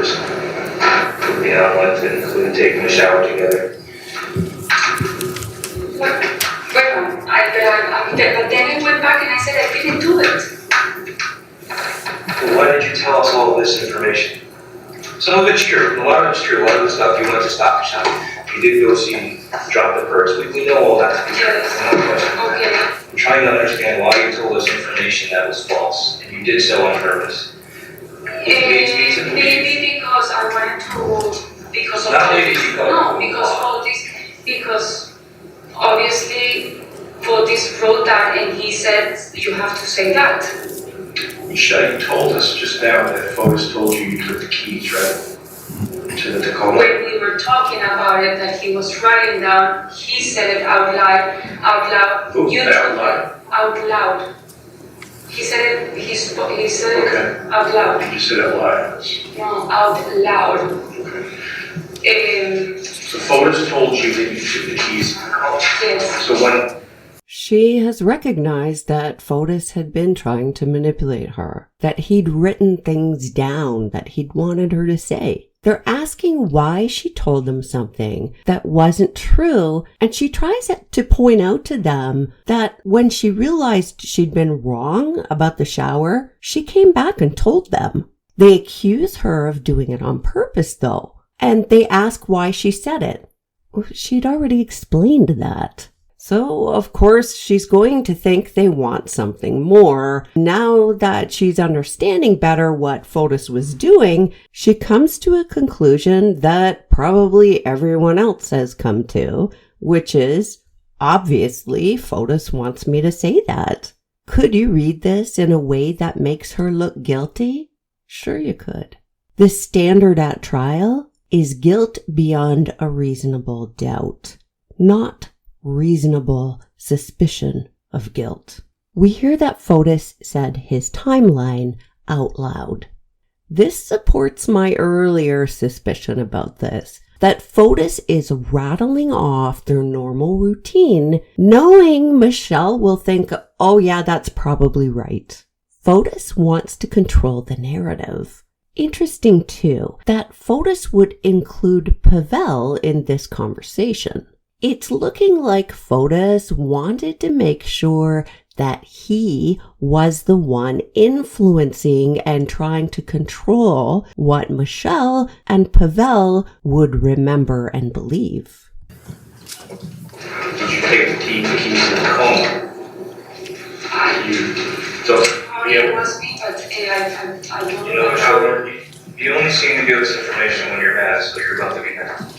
purpose. Like to include taking a shower together. But then I went back and I said I didn't do it. Well, why did you tell us all of this information? Some of it's true. A lot of it's true. A lot of the stuff you went to Stop Shop. You did go see, drop the purse. We know all that. Yes. Okay. I'm trying to understand why you told us information that was false, and you did so on purpose. Maybe because I wanted to, because of because obviously Fotis wrote that and he said you have to say that. Michelle, you told us just now that Fotis told you took the keys, right? To the Tacoma. When we were talking about it, that he was writing down, he said it out loud. Who said it out loud? Out loud. He said it, he said it out loud. You said it loud. No, out loud. Okay. So Fotis told you that you took the keys. Yes. So when... She has recognized that Fotis had been trying to manipulate her, that he'd written things down that he'd wanted her to say. They're asking why she told them something that wasn't true, and she tries to point out to them that when she realized she'd been wrong about the shower, she came back and told them. They accuse her of doing it on purpose, though, and they ask why she said it. Well, she'd already explained that. So, of course, she's going to think they want something more. Now that she's understanding better what Fotis was doing, she comes to a conclusion that probably everyone else has come to, which is, obviously, Fotis wants me to say that. Could you read this in a way that makes her look guilty? Sure you could. The standard at trial is guilt beyond a reasonable doubt, not reasonable suspicion of guilt. We hear that Fotis said his timeline out loud. This supports my earlier suspicion about this, that Fotis is rattling off their normal routine, knowing Michelle will think, oh yeah, that's probably right. Fotis wants to control the narrative. Interesting too, that Fotis would include Pavel in this conversation. It's looking like Fotis wanted to make sure that he was the one influencing and trying to control what Michelle and Pavel would remember and believe. Did you take the keys to the Tacoma? It was me, but I don't know. Howard, you only seem to give us information when you're mad, so you're about to be mad.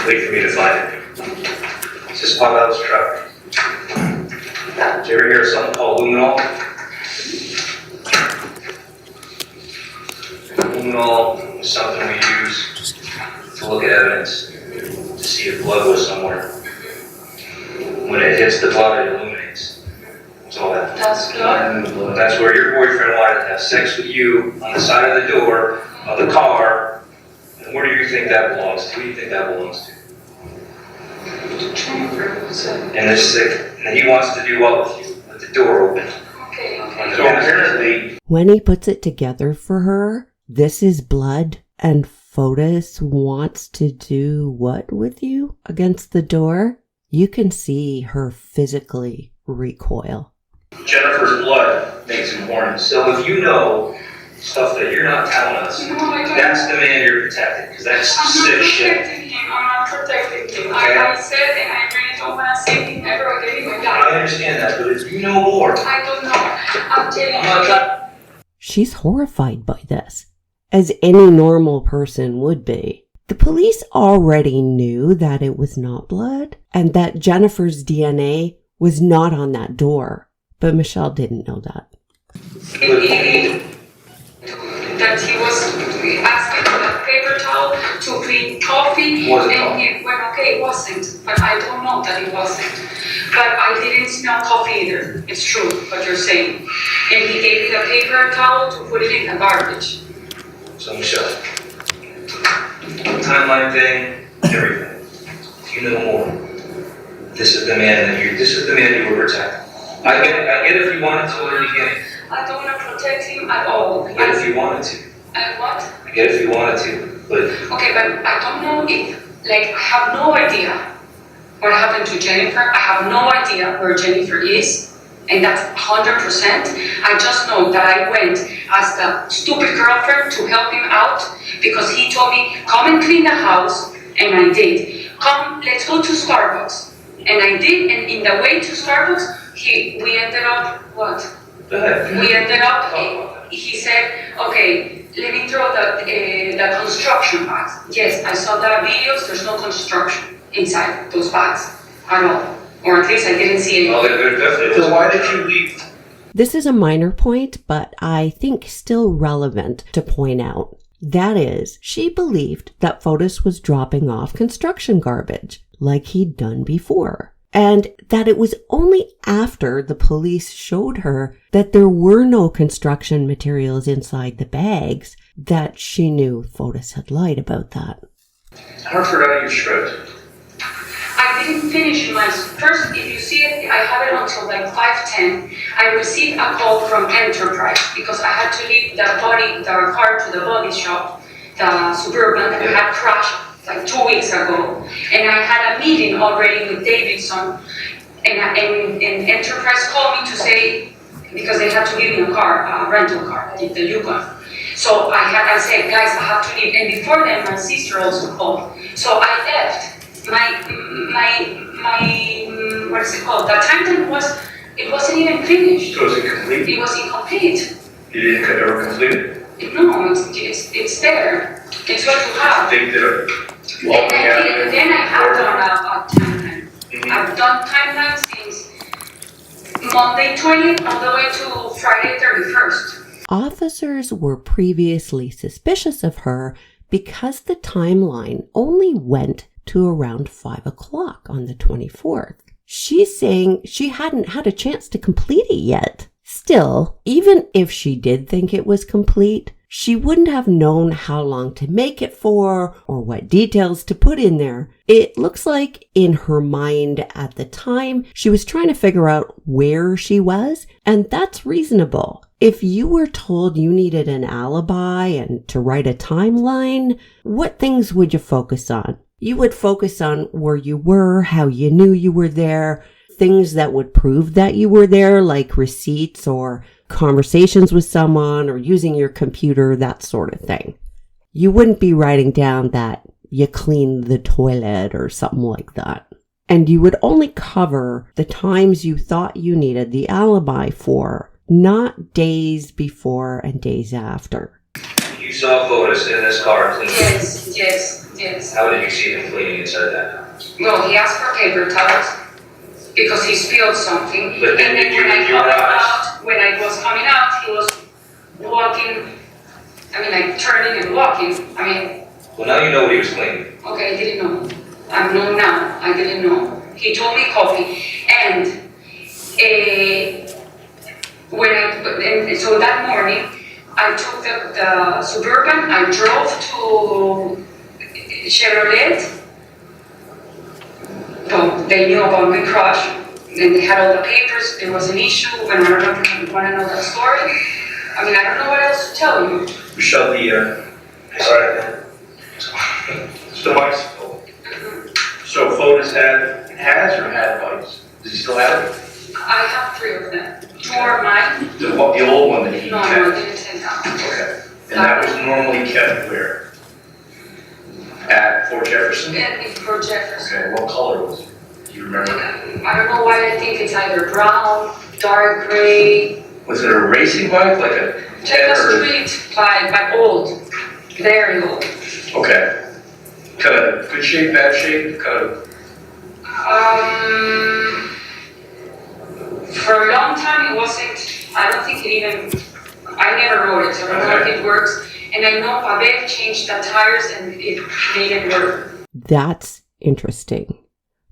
Wait for me to find it. This is Pavel's truck. Did you ever hear of something called luminol? Luminol is something we use to look at evidence, to see if blood was somewhere. When it hits the blood, it illuminates. That's all that. That's blood? That's where your boyfriend wanted to have sex with you on the side of the door of the car. And where do you think that belongs to? Who do you think that belongs to? And he wants to do what with you? With the door open. Okay. So apparently, when he puts it together for her, this is blood, and Fotis wants to do what with you against the door? You can see her physically recoil. Jennifer's blood makes him horny. So if you know stuff that you're not telling us, that's the man you're protecting, because that's sick shit. I'm not protecting him. I said, and I really don't want to say him ever again in my life. I understand that, but if you know more, I don't know. I'm telling you. She's horrified by this, as any normal person would be. The police already knew that it was not blood, and that Jennifer's DNA was not on that door, but Michelle didn't know that. That he was asking for a paper towel to clean coffee, and he went, okay, it wasn't, but I don't know that it wasn't. But I didn't smell coffee either. It's true what you're saying. And he gave me the paper towel to put it in the garbage. So Michelle, timeline thing, everything. If you know more, this is the man you were protecting. I get if you wanted to in the beginning. I don't want to protect him at all. I get if you wanted to. What? I get it if you wanted to, but Okay, but I don't know if, like, I have no idea what happened to Jennifer. I have no idea where Jennifer is, and that's 100%. I just know that I went as the stupid girlfriend to help him out because he told me, come and clean the house, and I did. Come, let's go to Starbucks, and I did, and in the way to Starbucks, we ended up, what? go ahead. We ended up, he said, okay, let me throw the construction bags. Yes, I saw the videos, there's no construction inside those bags at all. Or at least I didn't see any. Oh, there definitely was. So why did you leave? This is a minor point, but I think still relevant to point out. That is, she believed that Fotis was dropping off construction garbage, like he'd done before. And that it was only after the police showed her that there were no construction materials inside the bags that she knew Fotis had lied about that. Hartford out of your shirt. I didn't finish my first, if you see it, I have it until like 5:10. I received a call from Enterprise because I had to leave the car to the body shop, the Suburban that had crashed like 2 weeks ago. And I had a meeting already with Davidson, and Enterprise called me to say, because they had to give me a car, a rental car, the Yukon. So I said, guys, I have to leave. And before then, my sister also called. So I left. My what is it called? The timeline it wasn't even finished. So is it complete? It was incomplete. You didn't ever complete it? No, it's there. It's what you have. They did it. Then I have done a timeline. I've done timelines since Monday 20th all the way to Friday 31st. Officers were previously suspicious of her because the timeline only went to around 5 o'clock on the 24th. She's saying she hadn't had a chance to complete it yet. Still, even if she did think it was complete, she wouldn't have known how long to make it for or what details to put in there. It looks like in her mind at the time, she was trying to figure out where she was, and that's reasonable. If you were told you needed an alibi and to write a timeline, what things would you focus on? You would focus on where you were, how you knew you were there, things that would prove that you were there, like receipts or conversations with someone or using your computer, that sort of thing. You wouldn't be writing down that you cleaned the toilet or something like that. And you would only cover the times you thought you needed the alibi for, not days before and days after. You saw Fotis in this car cleaning. Yes. How did you see him cleaning inside that house? Well, he asked for paper towels because he spilled something. But then and then when I was coming out, he was walking, turning and walking. Well, now you know what he was cleaning. Okay, I didn't know. I know now. I didn't know. He told me coffee. And so that morning, I took the Suburban. I drove to Chevrolet. Well, they knew about my crush, and they had all the papers. There was an issue, and I don't know if you want to know that story. I don't know what else to tell you. Michelle, the bicycle. So Fotis has bikes. Does he still have it? I have 3 of them. 2 are mine. The old one that he No, kept? I didn't take that. Okay. And that was normally kept where? At Fort Jefferson? And for Jefferson. Okay, what color was it? Do you remember? I don't know why I think it's either brown, dark gray. Was it a racing bike, like a Like 10 a or? street bike, but old. Very old. Okay. Kind of good shape, bad shape, kind of? For a long time it wasn't, I don't think it even, I never wrote it, so I don't know if it works. And I know Pavel changed the tires and it made it work. That's interesting.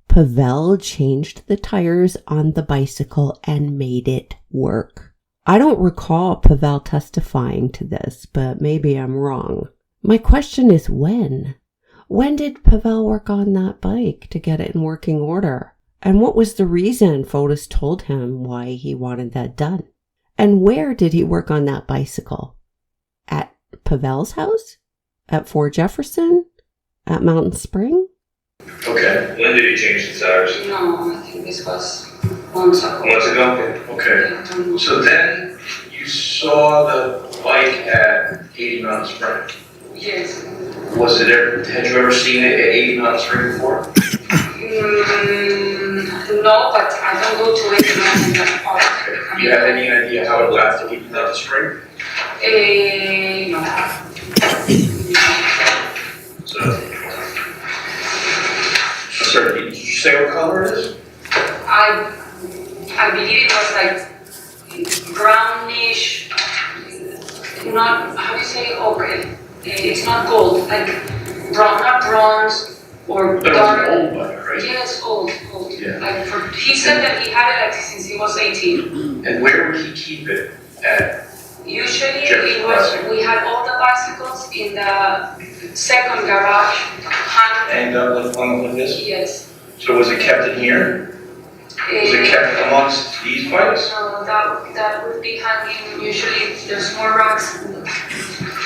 Pavel changed the tires on the bicycle and made it work. I don't recall Pavel testifying to this, but maybe I'm wrong. My question is when? When did Pavel work on that bike to get it in working order? And what was the reason Fotis told him why he wanted that done? And where did he work on that bicycle? At Pavel's house? At Fort Jefferson? At Mountain Spring? Okay, When did he change the tires? No, I think this was months ago. Months ago? okay. I don't know. So then you saw the bike at 80 Mountain Spring. Yes. Was it ever, had you ever seen it at 80 Mountain Spring before? No, but I don't go to it in that park. Okay. Do you have any idea how it got to 80 Mountain Spring? No. So, Sorry, did you say what color it is? I believe it was like brownish, not, how do you say, okay. It's not gold, like brown, not bronze or But it was dark. an old bike, right? Yes, old. Yeah. Like he said that he had it like since he was 18. And where would he keep it at? Usually Jefferson it was, Crossing. we had all the bicycles in the second garage. And like this? Yes. So was it kept in here? Was it kept amongst these bikes? So that would be hanging, usually there's more racks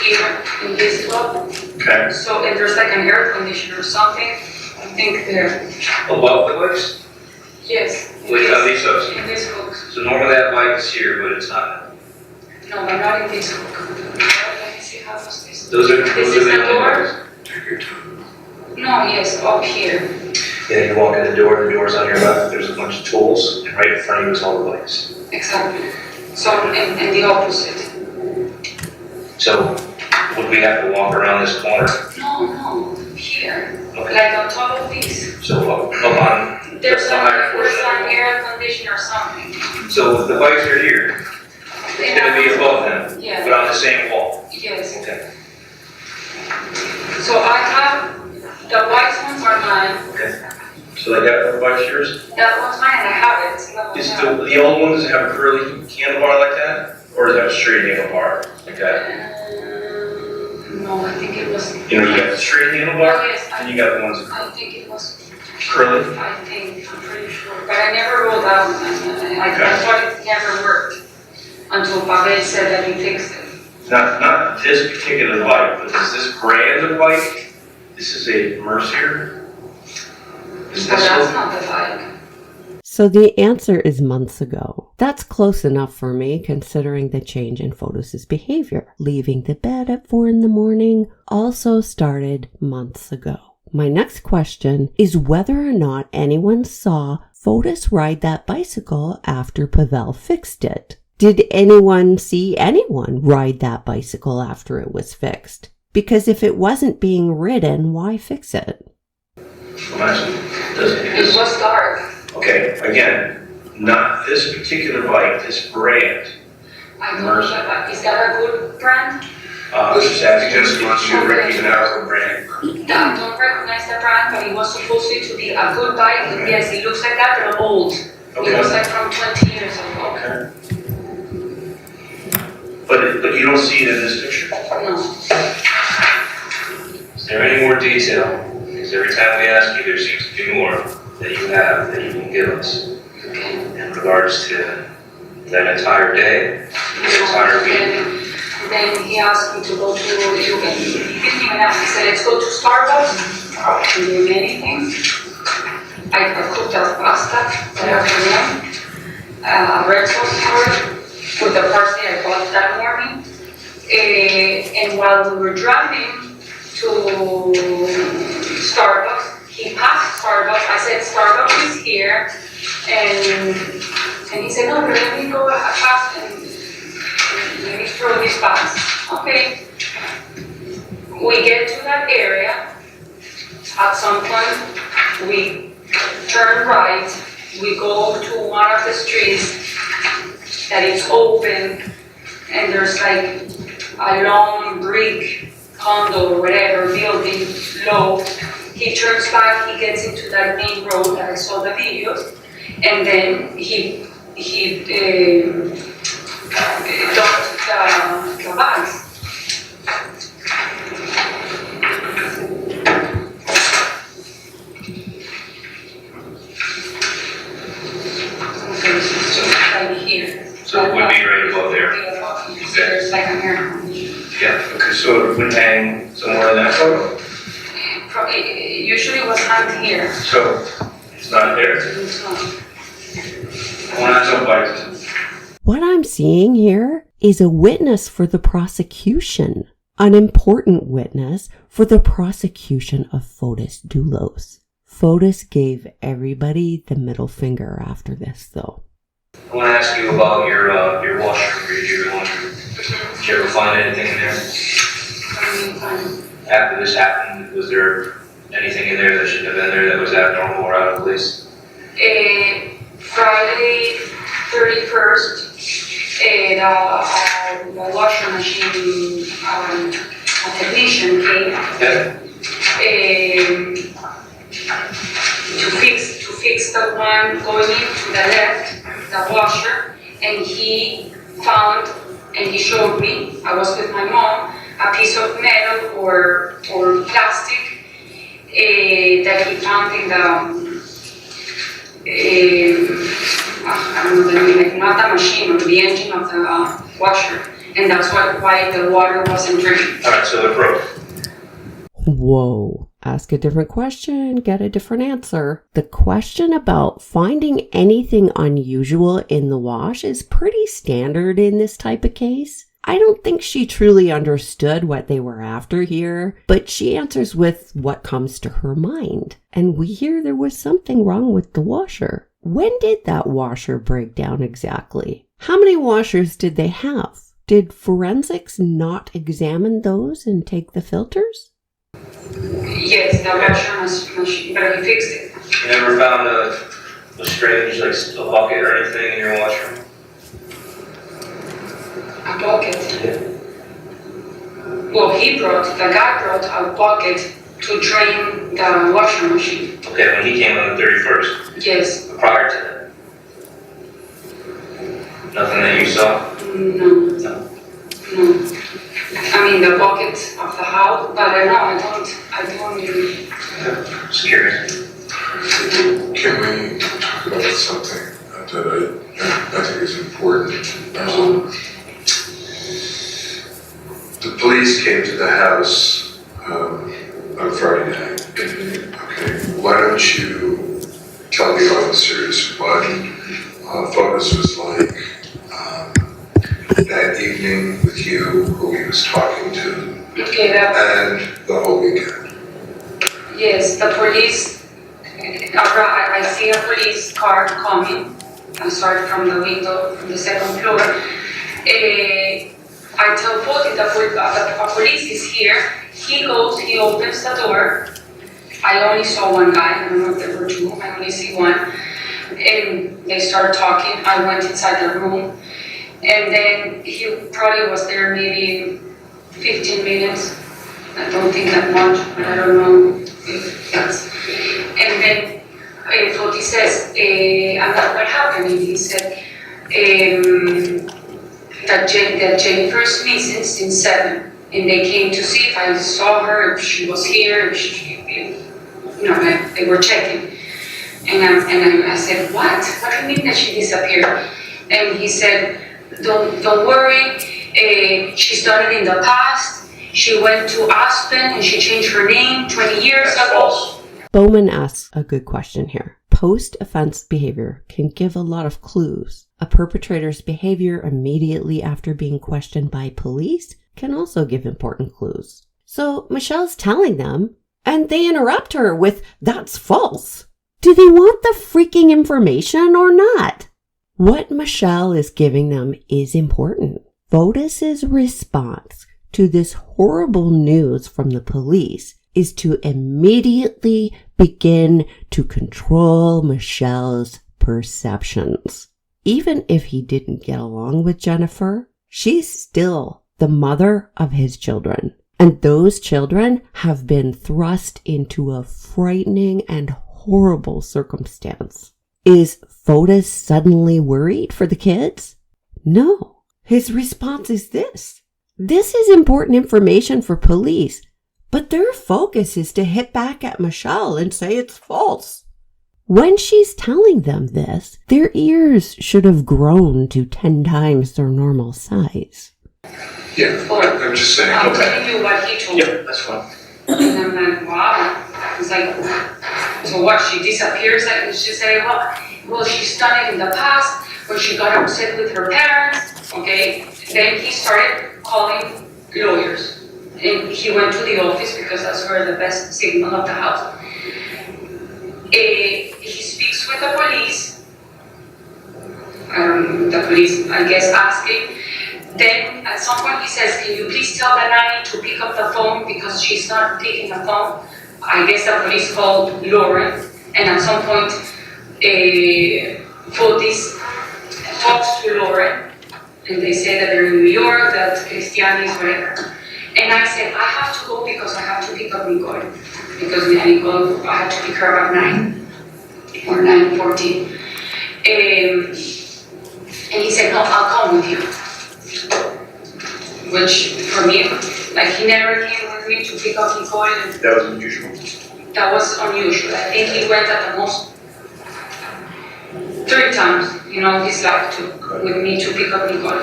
here in this block. Okay. So if there's like an air conditioner or something, I think there. above the bikes? Yes. Wait, how these hooks? In this hook. So normally that bike is here, but it's not. No, but not in this hook. Let me see how does this. Those are This is the the door? No, yes, up here. Yeah, you walk in the door's on your left, there's a bunch of tools, and right in front of you is all the bikes. Exactly. So in the opposite. So, would we have to walk around this corner? No, here. Okay. Like on top of this. So up on, There's the higher portion. an air conditioner or something. So the bikes are here, it's gonna be above them, Yeah. but on the same wall. Yes. Okay. So I have, the white ones are mine. Okay. So they got the bikes yours? That one's mine and I have it. So that Is one's the old one, does it have a curly handlebar like that? Or does it have a straight handlebar like that? No, I think it was. You know, you got the straight handlebar, Oh, yes, and you got the ones I think it was. curly. I think, I'm pretty sure. But I never rolled out and I thought it never worked until Pavel said that he fixed it. Not this particular bike, but is this brand of bike? This is a Mercier? Is But this that's one? not the bike. So the answer is months ago. That's close enough for me considering the change in Fotis' behavior. Leaving the bed at 4 in the morning also started months ago. My next question is whether or not anyone saw Fotis ride that bicycle after Pavel fixed it. Did anyone see anyone ride that bicycle after it was fixed? Because if it wasn't being ridden, why fix it? It was dark. Okay, again, not this particular bike, this brand. I don't know, but is that a good brand? Just asking us if you recognize the brand. I don't recognize the brand, but it was supposed to be a good bike. Okay. Yes, it looks like that, but old. Okay. It was like from 20 years ago. Okay. But you don't see it in this picture? No. Is there any more detail? Because every time we ask you, there seems to be more that you have that you can give us Okay. in regards to that entire day, this entire week. Then he asked me to go to, he didn't even ask, he said, let's go to Starbucks. I wasn't doing anything. I cooked a pasta that afternoon, red sauce for it, with the parsley I bought that morning. And while we were driving to Starbucks, he passed Starbucks. I said, Starbucks is here. And he said, no, but let me go past and let me throw these bags. Okay. We get to that area. At some point, we turn right. We go to one of the streets that is open, and there's like a long brick condo or whatever building low. He turns back, he gets into that main road that I saw the videos, and then he dumped the bags. Okay, so right here. So it would be right above there. There's like an air conditioner. Yeah, Okay, So it would hang somewhere in that photo? Usually it was hung here. So it's not there? It's not. Well, that's no bite. What I'm seeing here is a witness for the prosecution, an important witness for the prosecution of Fotis Dulos. Fotis gave everybody the middle finger after this, though. I want to ask you about your washer, your jewelry laundry. Did you ever find anything in there? After this happened, was there anything in there that shouldn't have been there that was abnormal or out of place? Friday 31st, the washer machine a technician came to fix the one going into the left, the washer, and he found and he showed me, I was with my mom, a piece of metal or plastic that he found in the I don't know the name, like not the machine, but the engine of the washer, and that's why the water wasn't draining. All right, so it broke. Whoa. Ask a different question, get a different answer. The question about finding anything unusual in the wash is pretty standard in this type of case. I don't think she truly understood what they were after here, but she answers with what comes to her mind. And we hear there was something wrong with the washer. When did that washer break down exactly? How many washers did they have? Did forensics not examine those and take the filters? Yes, the washer machine, but he fixed it. You never found a strange, like a bucket or anything in your washroom? A bucket? Well, the guy brought a bucket to drain the washing machine. Okay, when he came on the 31st? Yes. Prior to that? Nothing that you saw? No. I mean, the bucket of the house, but I don't really. Just curious. Can we talk about something that I think is important? The police came to the house on Friday night. Okay, why don't you tell the officers what Fotis was like that evening with you, who he was talking to, Okay, and the whole weekend? yes, the police, I see a police car coming. I saw it from the window, from the second floor. I tell Fotis the police is here. He goes, he opens the door. I only saw one guy, I don't know if there were two, I only see one. And they started talking. I went inside the room. And then he probably was there maybe 15 minutes. I don't think that much, but I don't know if that's. And then Fotis says, what happened? And he said, that Jennifer's missing since 7. And they came to see if I saw her, if she was here, they were checking. And I said, what? What do you mean that she disappeared? And he said, don't worry, she's done it in the past. She went to Aspen and she changed her name 20 years ago. Bowman asks a good question here. Post-offense behavior can give a lot of clues. A perpetrator's behavior immediately after being questioned by police can also give important clues. So Michelle's telling them, and they interrupt her with, "That's false." Do they want the freaking information or not? What Michelle is giving them is important. Fotis's response to this horrible news from the police is to immediately begin to control Michelle's perceptions. Even if he didn't get along with Jennifer, she's still the mother of his children. And those children have been thrust into a frightening and horrible circumstance. Is Fotis suddenly worried for the kids? No. His response is this. This is important information for police, but their focus is to hit back at Michelle and say it's false. When she's telling them this, their ears should have grown to 10 times their normal size. Yeah, I'm just saying, I'm okay. telling you what he told me. Yep, that's fine. And I'm like, wow. It's like, so what, she disappears? Like, she said, well, she's done it in the past when she got upset with her parents, okay? Then he started calling lawyers. And he went to the office because that's where the best signal of the house. He speaks with the police. The police, I guess, asking. Then at some point he says, can you please tell the nanny to pick up the phone because she's not taking the phone. I guess the police called Lauren, and at some point Fotis talks to Lauren, and they say that they're in New York, that Cristiani is whatever. And I said, I have to go because I have to pick up Nicole. Because Nicole, I had to pick her at 9 or 9:14. And he said, no, I'll come with you. Which, for me, like, he never came with me to pick up Nicole. That was unusual. That was unusual. I think he went at the most 3 times, his life with me to pick up Nicole.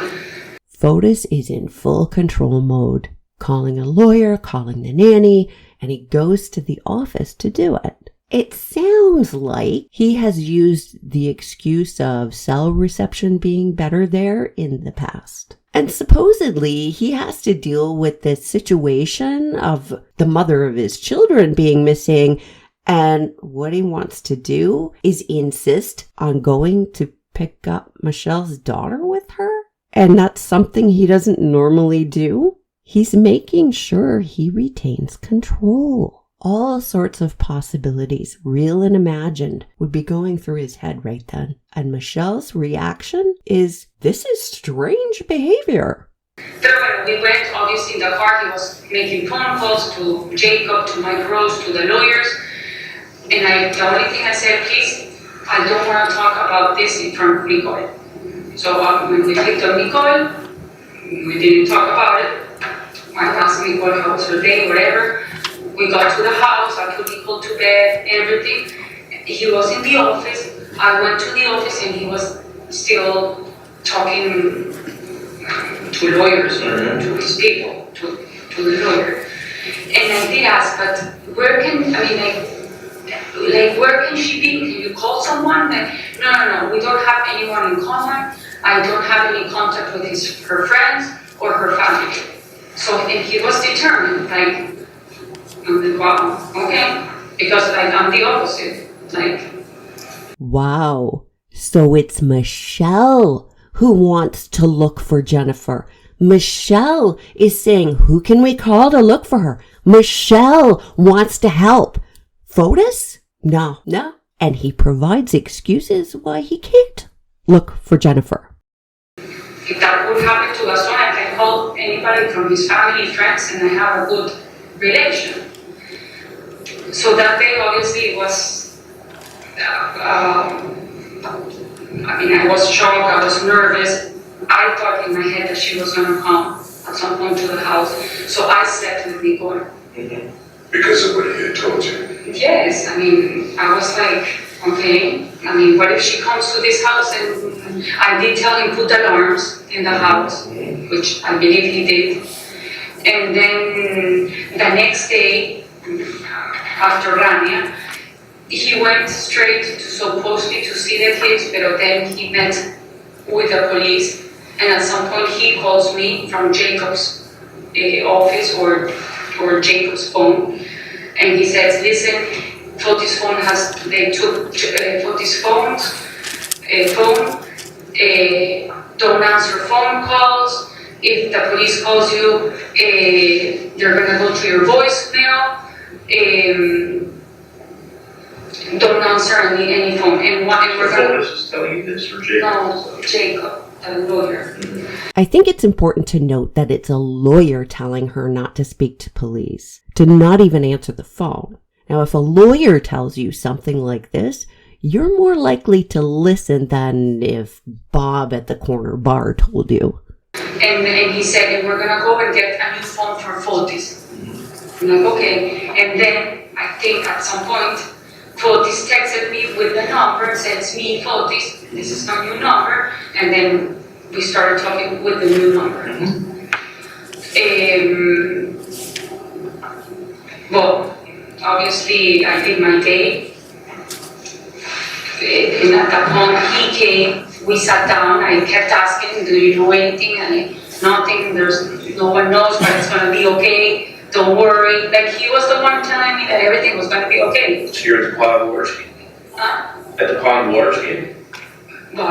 Fotis is in full control mode, calling a lawyer, calling the nanny, and he goes to the office to do it. It sounds like he has used the excuse of cell reception being better there in the past. And supposedly he has to deal with this situation of the mother of his children being missing. And what he wants to do is insist on going to pick up Michelle's daughter with her. And that's something he doesn't normally do. He's making sure he retains control. All sorts of possibilities, real and imagined, would be going through his head right then. And Michelle's reaction is, this is strange behavior. Then when we went, obviously in the car, he was making phone calls to Jacob, to Mike Rose, to the lawyers. And the only thing I said, please, I don't want to talk about this in front of Nicole. So when we picked up Nicole, we didn't talk about it. I asked Nicole how was her day, whatever. We got to the house, I put Nicole to bed, everything. He was in the office. I went to the office and he was still talking to lawyers or to his people, to the lawyer. And I did ask, but where can she be? Can you call someone? No, we don't have anyone in common. I don't have any contact with her friends or her family. So, and he was determined, I'm like, wow, okay. Because I'm the opposite, Wow. So it's Michelle who wants to look for Jennifer. Michelle is saying, who can we call to look for her? Michelle wants to help. Fotis? No. And he provides excuses why he can't look for Jennifer. If that would happen to us, I can call anybody from his family, friends, and I have a good relation. So that day, obviously, it was, I was shocked, I was nervous. I thought in my head that she was going to come at some point to the house. So I slept with Nicole. Mm-hmm. Because of what he had told you? Yes, I was like, okay, what if she comes to this house? And I did tell him put alarms in the house, which I believe he did. And then the next day, after Rania, he went straight supposedly to see the kids, but then he met with the police, and at some point he calls me from Jacob's office or Jacob's phone, and he says, listen, Fotis' phone they took Fotis' phone, don't answer phone calls. If the police calls you, they're gonna go to your voicemail. Don't answer any phone. And we're gonna. Fotis is telling you this, or Jacob? No, Jacob, the lawyer. I think it's important to note that it's a lawyer telling her not to speak to police, to not even answer the phone. Now, if a lawyer tells you something like this, you're more likely to listen than if Bob at the corner bar told you. And he said, and we're gonna go and get a new phone for Fotis. I'm like, okay. And then I think at some point, Fotis texted me with the number and said, it's me, Fotis, this is my new number. And then we started talking with the new number. Well, obviously I did my day. And at that point he came, we sat down, I kept asking, do you know anything? And nothing, no one knows, but it's gonna be okay, don't worry. Like he was the one telling me that everything was gonna be okay. So you're at the Pond Waters game? At the Pond Waters game? Well, I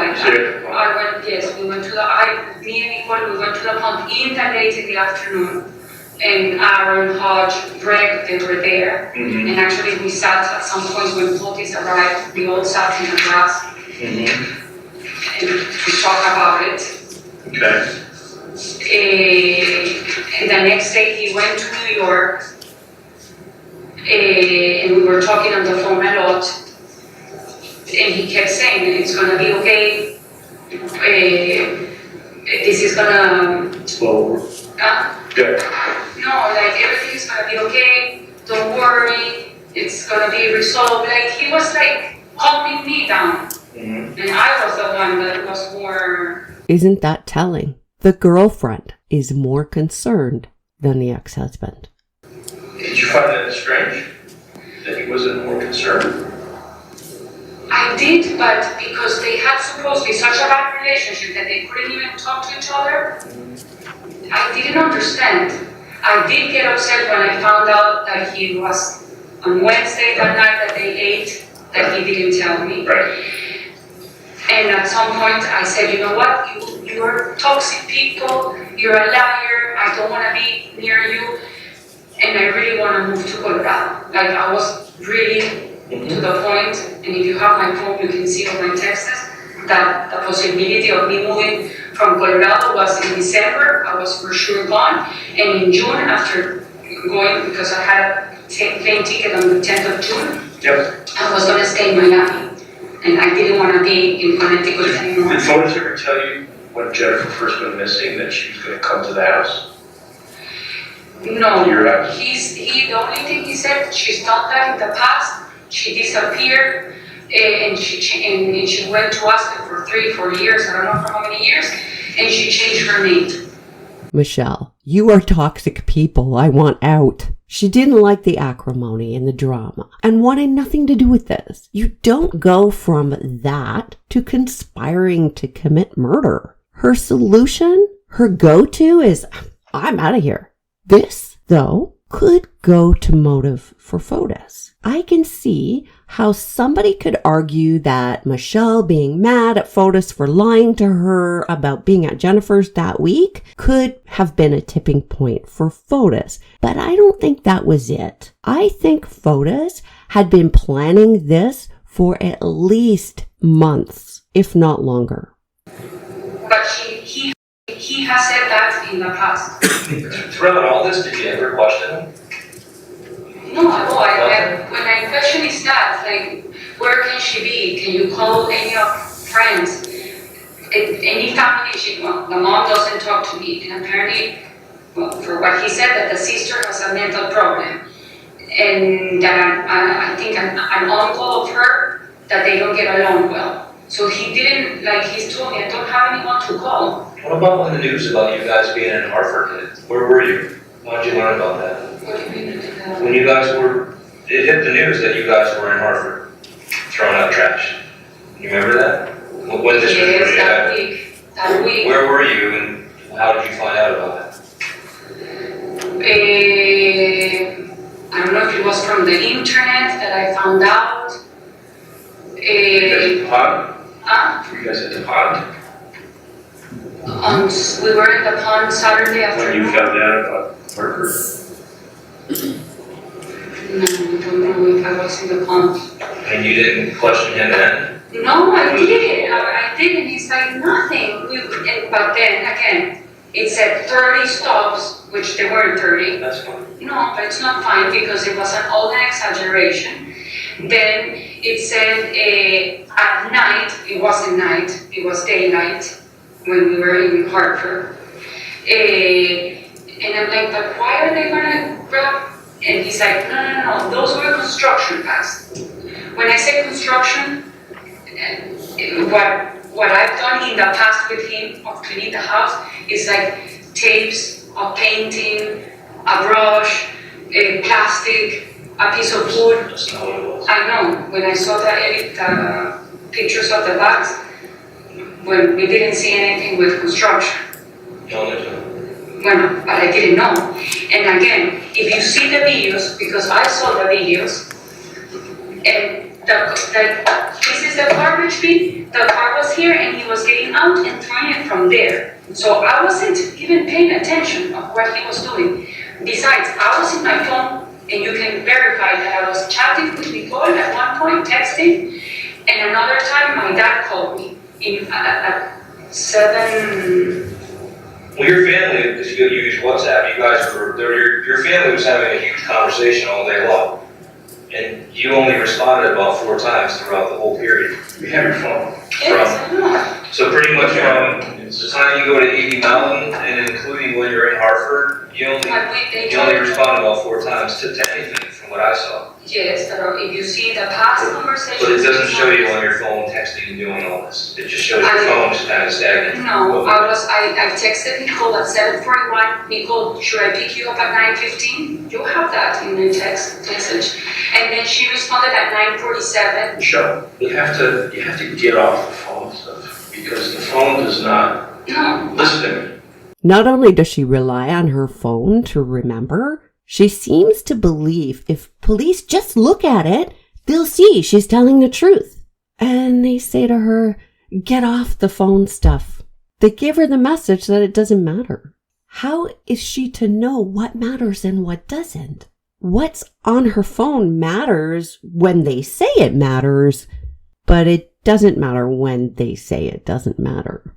went, yes, we went to me and Nicole, we went to the pond in the late in the afternoon. And Aaron, Hodge, Greg, they were there. Mm-hmm. And actually we sat at some point when Fotis arrived, we all sat in the grass. Mm-hmm. And to talk about it. Okay. And the next day he went to New York. And we were talking on the phone a lot. And he kept saying, it's gonna be okay. This is gonna... Well, good. No, like everything is gonna be okay. Don't worry. It's gonna be resolved. Like he was like calming me down. Mm-hmm. And I was the one that was more... Isn't that telling? The girlfriend is more concerned than the ex-husband. Did you find that strange? That he wasn't more concerned? I did, but because they had supposedly such a bad relationship that they couldn't even talk to each other, I didn't understand. I did get upset when I found out that he was on Wednesday that night that they ate, that he didn't tell me. Right. And at some point I said, you know what, you're toxic people, you're a liar, I don't want to be near you, and I really want to move to Colorado. Like I was really to the point, and if you have my phone, you can see on my texts that the possibility of me moving from Colorado was in December. I was for sure gone, and in June, after going, because I had a plane ticket on the 10th of June, Yep. I was going to stay in Miami, and I didn't want to be in Connecticut anymore. Did Fotis ever tell you when Jennifer first went missing that she was going to come to the house? No, Your house? the only thing he said, she's done that in the past. She disappeared, and she went to us for 3-4 years, I don't know for how many years, and she changed her name. Michelle, you are toxic people. I want out. She didn't like the acrimony and the drama and wanted nothing to do with this. You don't go from that to conspiring to commit murder. Her solution, her go-to is, I'm out of here. This, though, could go to motive for Fotis. I can see how somebody could argue that Michelle being mad at Fotis for lying to her about being at Jennifer's that week could have been a tipping point for Fotis, but I don't think that was it. I think Fotis had been planning this for at least months, if not longer. But he has said that in the past. Throughout all this, did you ever question him? No, when I question his dad, like, where can she be? Can you call any of friends? Any family, well, the mom doesn't talk to me, and apparently, well, for what he said, that the sister has a mental problem, and that I think an uncle of her, that they don't get along well. So he didn't, like, he's told me, I don't have anyone to call. What about when the news about you guys being in Hartford hit? Where were you? How did you learn about that? What do you mean? When you guys were, it hit the news that you guys were in Hartford, throwing out trash. You remember that? When this was Yes, that week. Where were you and how did you find out about that? I don't know if it was from the internet that I found out. You guys at the pond? You guys at the pond? We were in the pond Saturday afternoon. When you found out about Hartford? No, I don't know if I was in the pond. And you didn't question him then? No, I didn't. I didn't. He's like, nothing. But then, again, it said 30 stops, which there weren't 30. That's fine. No, but it's not fine because it was all an exaggeration. Then it said at night, it wasn't night, it was daylight when we were in Hartford. And I'm like, but why are they gonna grab? And he's like, no, those were construction pads. When I say construction, what I've done in the past with him of cleaning the house is like tapes a painting, a brush, a plastic, a piece of wood. That's not what it was. I know, when I saw the pictures of the bags, when we didn't see anything with construction. No, there's no. Well, but I didn't know. And again, if you see the videos, because I saw the videos, and this is the garbage bin, the car was here and he was getting out and throwing it from there. So I wasn't even paying attention of what he was doing. Besides, I was in my phone, and you can verify that I was chatting with Nicole at one point, texting, and another time my dad called me at 7. Well, your family, because you use WhatsApp, you guys were, your family was having a huge conversation all day long. And you only responded about 4 times throughout the whole period. You have your phone. Yes, I know. So pretty much from the time you go to 80 Mountain and including when you're in Hartford, you only responded about 4 times to anything from what I saw. Yes, if you see the past conversations. But it doesn't show you on your phone texting and doing all this. It just shows your phone just kind of stagnant. No, I texted Nicole at 7:41. Nicole, should I pick you up at 9:15? You have that in the text message. And then she responded at 9:47. Michelle, you have to get off the phone stuff, because the phone does not, No. listen to me. Not only does she rely on her phone to remember, she seems to believe if police just look at it, they'll see she's telling the truth. And they say to her, get off the phone stuff. They give her the message that it doesn't matter. How is she to know what matters and what doesn't? What's on her phone matters when they say it matters, but it doesn't matter when they say it doesn't matter.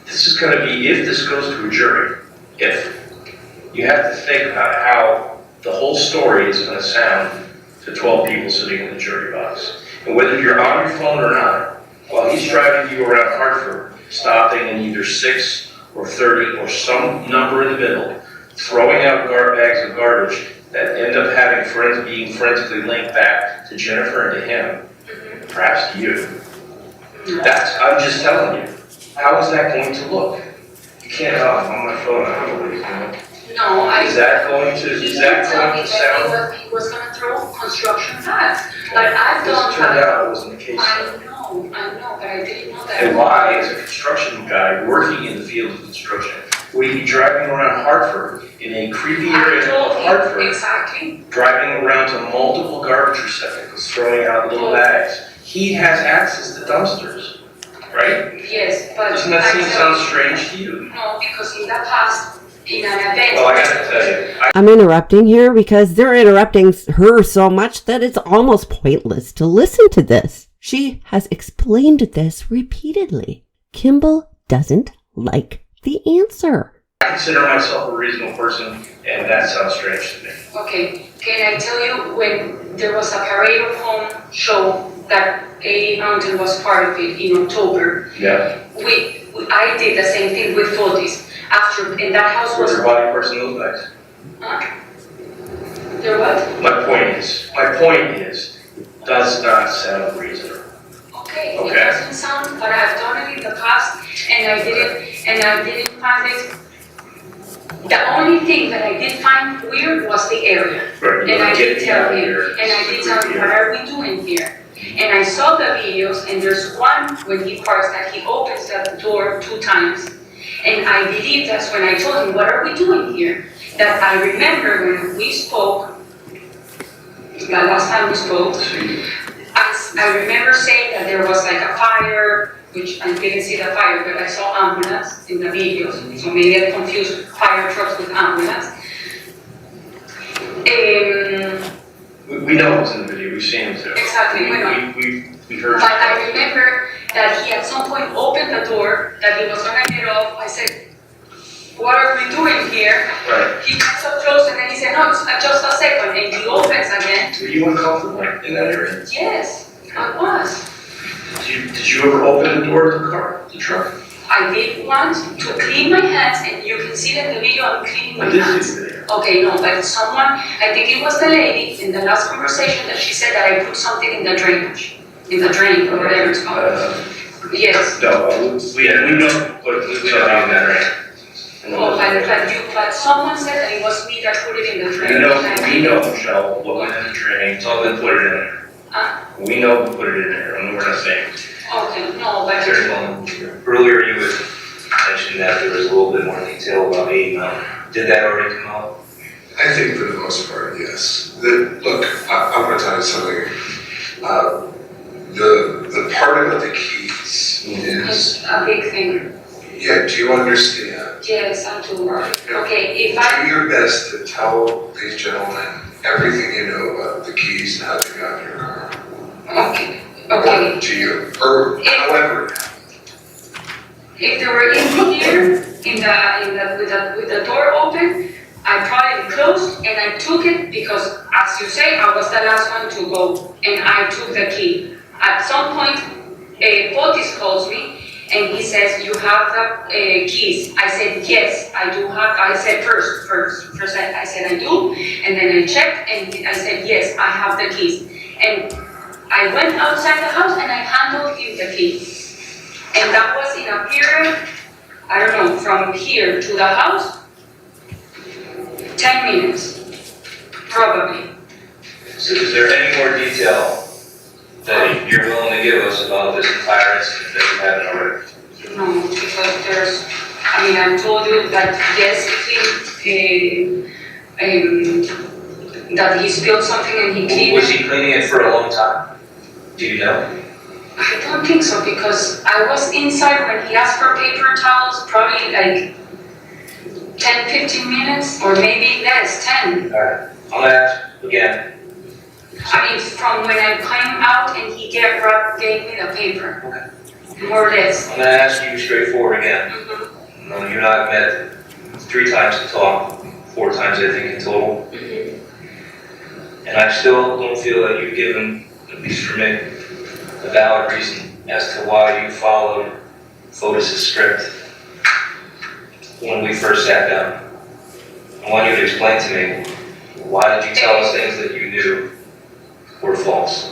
This is going to be, if this goes to a jury, if you have to think about how the whole story is going to sound to 12 people sitting in the jury box. And whether you're on your phone or not, while he's driving you around Hartford, stopping in either 6 or 30 or some number in the middle, throwing out bags of garbage that end up having being forensically linked back to Jennifer and to him, perhaps to you. I'm just telling you. How is that going to look? You can't, I'm on my phone, I don't know what he's doing. No, Is that going to sound? He was going to throw construction bags. Like I've done This turned that. out it wasn't the case. I know, but I didn't know that. And why, as a construction guy working in the field of construction, would he be driving around Hartford in a creepy area of Hartford? Exactly. Driving around to multiple garbage receptacles, throwing out little bags. He has access to dumpsters, right? Yes, but. Doesn't that sound strange to you? No, because in the past, in an event. Well, I gotta tell you, I'm interrupting here because they're interrupting her so much that it's almost pointless to listen to this. She has explained this repeatedly. Kimball doesn't like the answer. I consider myself a reasonable person, and that sounds strange to me. Okay, can I tell you when there was a Parade of Home show that 80 Mountain was part of it in October? Yeah. I did the same thing with Fotis. After, and that house was. Was your body person in those bags? There what? My point is, does not sound reasonable. Okay, Okay. it doesn't sound, but I've done it in the past, and I didn't find it. The only thing that I did find weird was the area. Right, you And I wanna did get tell out of him, here. and I did tell him, what are we doing here? And I saw the videos, and there's one when he parks that he opens the door 2 times. And I believe that's when I told him, what are we doing here? That I remember when we spoke, the last time we spoke, I remember saying that there was like a fire, which I didn't see the fire, but I saw ambulance in the videos. So maybe I confused fire trucks with ambulance. We know what's in the video, we've seen it too. Exactly, we know. We heard. But I remember that he at some point opened the door, that he was gonna get off. I said, what are we doing here? Right. He got so close and then he said, no, it's just a second. And he opens again. Were you uncomfortable in that area? Yes, I was. Did you ever open the door of the truck? I did want to clean my hands, and you can see that in the video I'm cleaning my I did hands. see the video. Okay, no, but someone, I think it was the lady in the last conversation that she said that I put something in the drainage, in the drain or whatever it's called. Yes. No, we don't put We don't do that, right? Oh, but someone said that it was me that put it in the drain. We know, Michelle, what went in the drain, So then put it in there. we know who put it in there, and we're not saying. Okay, no, but. Earlier you had mentioned that there was a little bit more detail about 80 Mountain. Did that already come out? I think for the most part, yes. Look, I'm gonna tell you something. The part about the keys is, It's a big thing. yeah, do you understand? Yes, I do. Okay, if I. Do your best to tell these gentlemen everything you know about the keys and how they got in your car. Okay. Or to you, or however it happened. If they were in here, with the door open, I probably closed and I took it because, as you say, I was the last one to go and I took the key. At some point, Fotis calls me and he says, "You have the keys." I said, "Yes, I do have." I said first I said I do, and then I checked and I said, "Yes, I have the keys." And I went outside the house and I handed him the key. And that was in a period, I don't know, from here to the house, 10 minutes, probably. So is there any more detail that you're willing to give us about this entire incident that you haven't already? No, because I told you that yes, that he spilled something and he cleaned Was it. he cleaning it for a long time? Do you know? I don't think so, because I was inside when he asked for paper towels, probably like 10-15 minutes, or maybe less, 10. Alright, I'm gonna ask again. From when I came out and he gave me the paper. Okay. More or less. I'm gonna ask you straightforward again. Mm-hmm. No, you and I have met 3 times to talk, 4 times I think in total. Mm-hmm. And I still don't feel that you've given, at least for me, a valid reason as to why you followed Fotis' script when we first sat down. I want you to explain to me, why did you tell us things that you knew were false?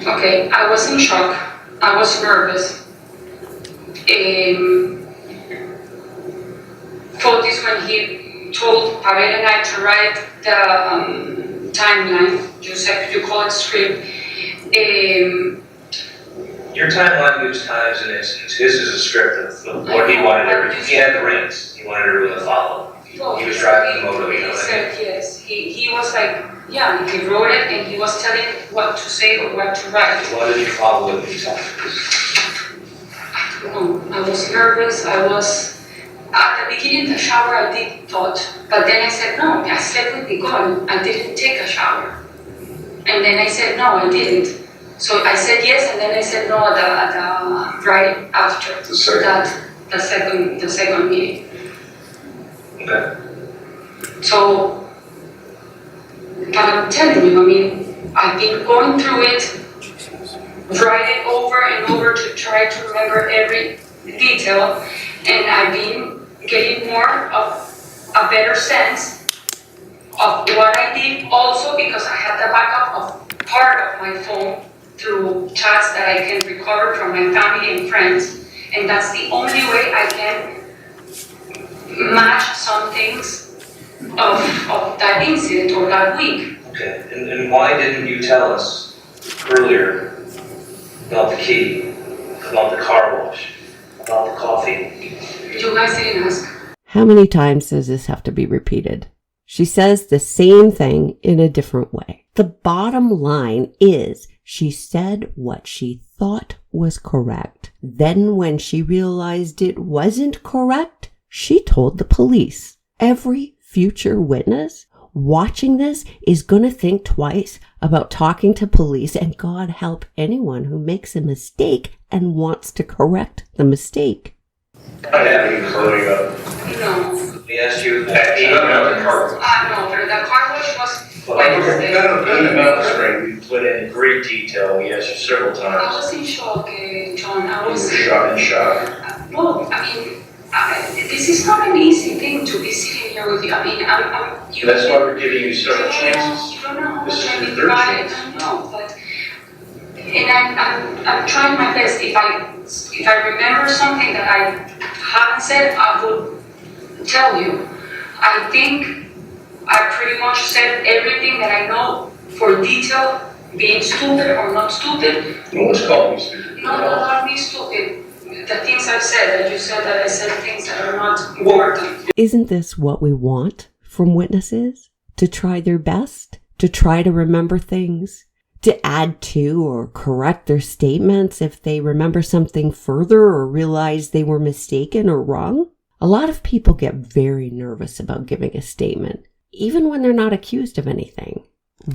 Okay, I was in shock. I was nervous. Fotis, when he told Pavel and I to write the timeline, you call it script. Your timeline moves times and instance. His is a script of what he wanted everything. He had the rings. He wanted everyone to follow. He was driving the motor, you know He what I mean? said yes. He was like, yeah, he wrote it and he was telling what to say or what to write. Why did you follow it these times? I don't know. I was nervous. At the beginning of the shower, I did thought, but then I said, no, I slept with the gun. I didn't take a shower. And then I said, no, I didn't. So I said yes, and then I said no right after the second meeting. Okay. So, but I'm telling you, I've been going through it, writing over and over to try to remember every detail, and I've been getting more of a better sense of what I did, also because I had the backup of part of my phone through chats that I can recover from my family and friends, and that's the only way I can match some things of that incident or that week. Okay, and why didn't you tell us earlier about the key, about the car wash, about the coffee? You guys didn't ask. How many times does this have to be repeated? She says the same thing in a different way. The bottom line is she said what she thought was correct. Then when she realized it wasn't correct, she told the police. Every future witness watching this is going to think twice about talking to police, and God help anyone who makes a mistake and wants to correct the mistake. I haven't even clothing up. No. We asked you That ain't about the car. No, but the car wash was Well, Wednesday. In the mountain spring, we put in great detail, we asked you several I times. was in shock, John. I You were was. shot and shot. Well, this is not an easy thing to be sitting here with you. That's why we're giving you several chances. You don't know how This much is I've your been third trying. chance. I know, but I'm trying my best. If I remember something that I haven't said, I will tell you. I think I pretty much said everything that I know for detail, being stupid or not stupid. No one's called me stupid. No, not me stupid. The things I've said, that you said that I said things that are not important. Isn't this what we want from witnesses? To try their best? To try to remember things? To add to or correct their statements if they remember something further or realize they were mistaken or wrong? A lot of people get very nervous about giving a statement, even when they're not accused of anything.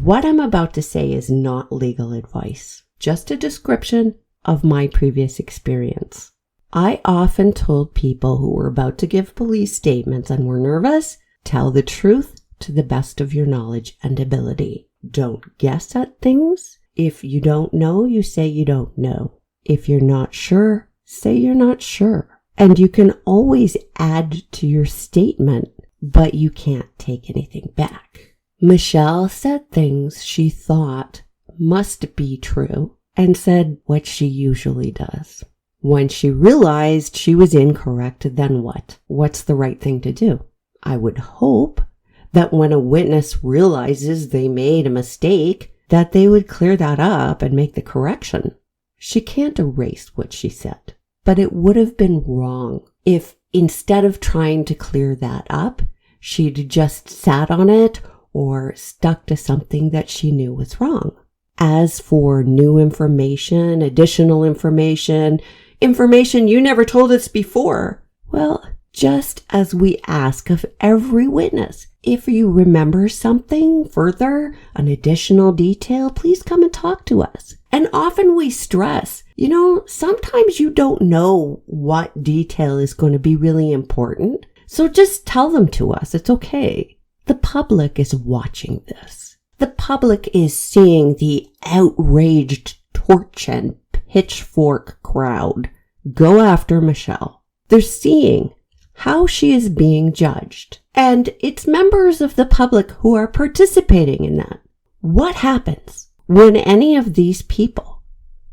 What I'm about to say is not legal advice, just a description of my previous experience. I often told people who were about to give police statements and were nervous, tell the truth to the best of your knowledge and ability. Don't guess at things. If you don't know, you say you don't know. If you're not sure, say you're not sure. And you can always add to your statement, but you can't take anything back. Michelle said things she thought must be true and said what she usually does. When she realized she was incorrect, then what? What's the right thing to do? I would hope that when a witness realizes they made a mistake, that they would clear that up and make the correction. She can't erase what she said, but it would have been wrong if instead of trying to clear that up, she'd just sat on it or stuck to something that she knew was wrong. As for new information, additional information you never told us before, well, just as we ask of every witness, if you remember something further, an additional detail, please come and talk to us. And often we stress, sometimes you don't know what detail is going to be really important. So just tell them to us. It's okay. The public is watching this. The public is seeing the outraged torch and pitchfork crowd go after Michelle. They're seeing how she is being judged. And it's members of the public who are participating in that. What happens when any of these people,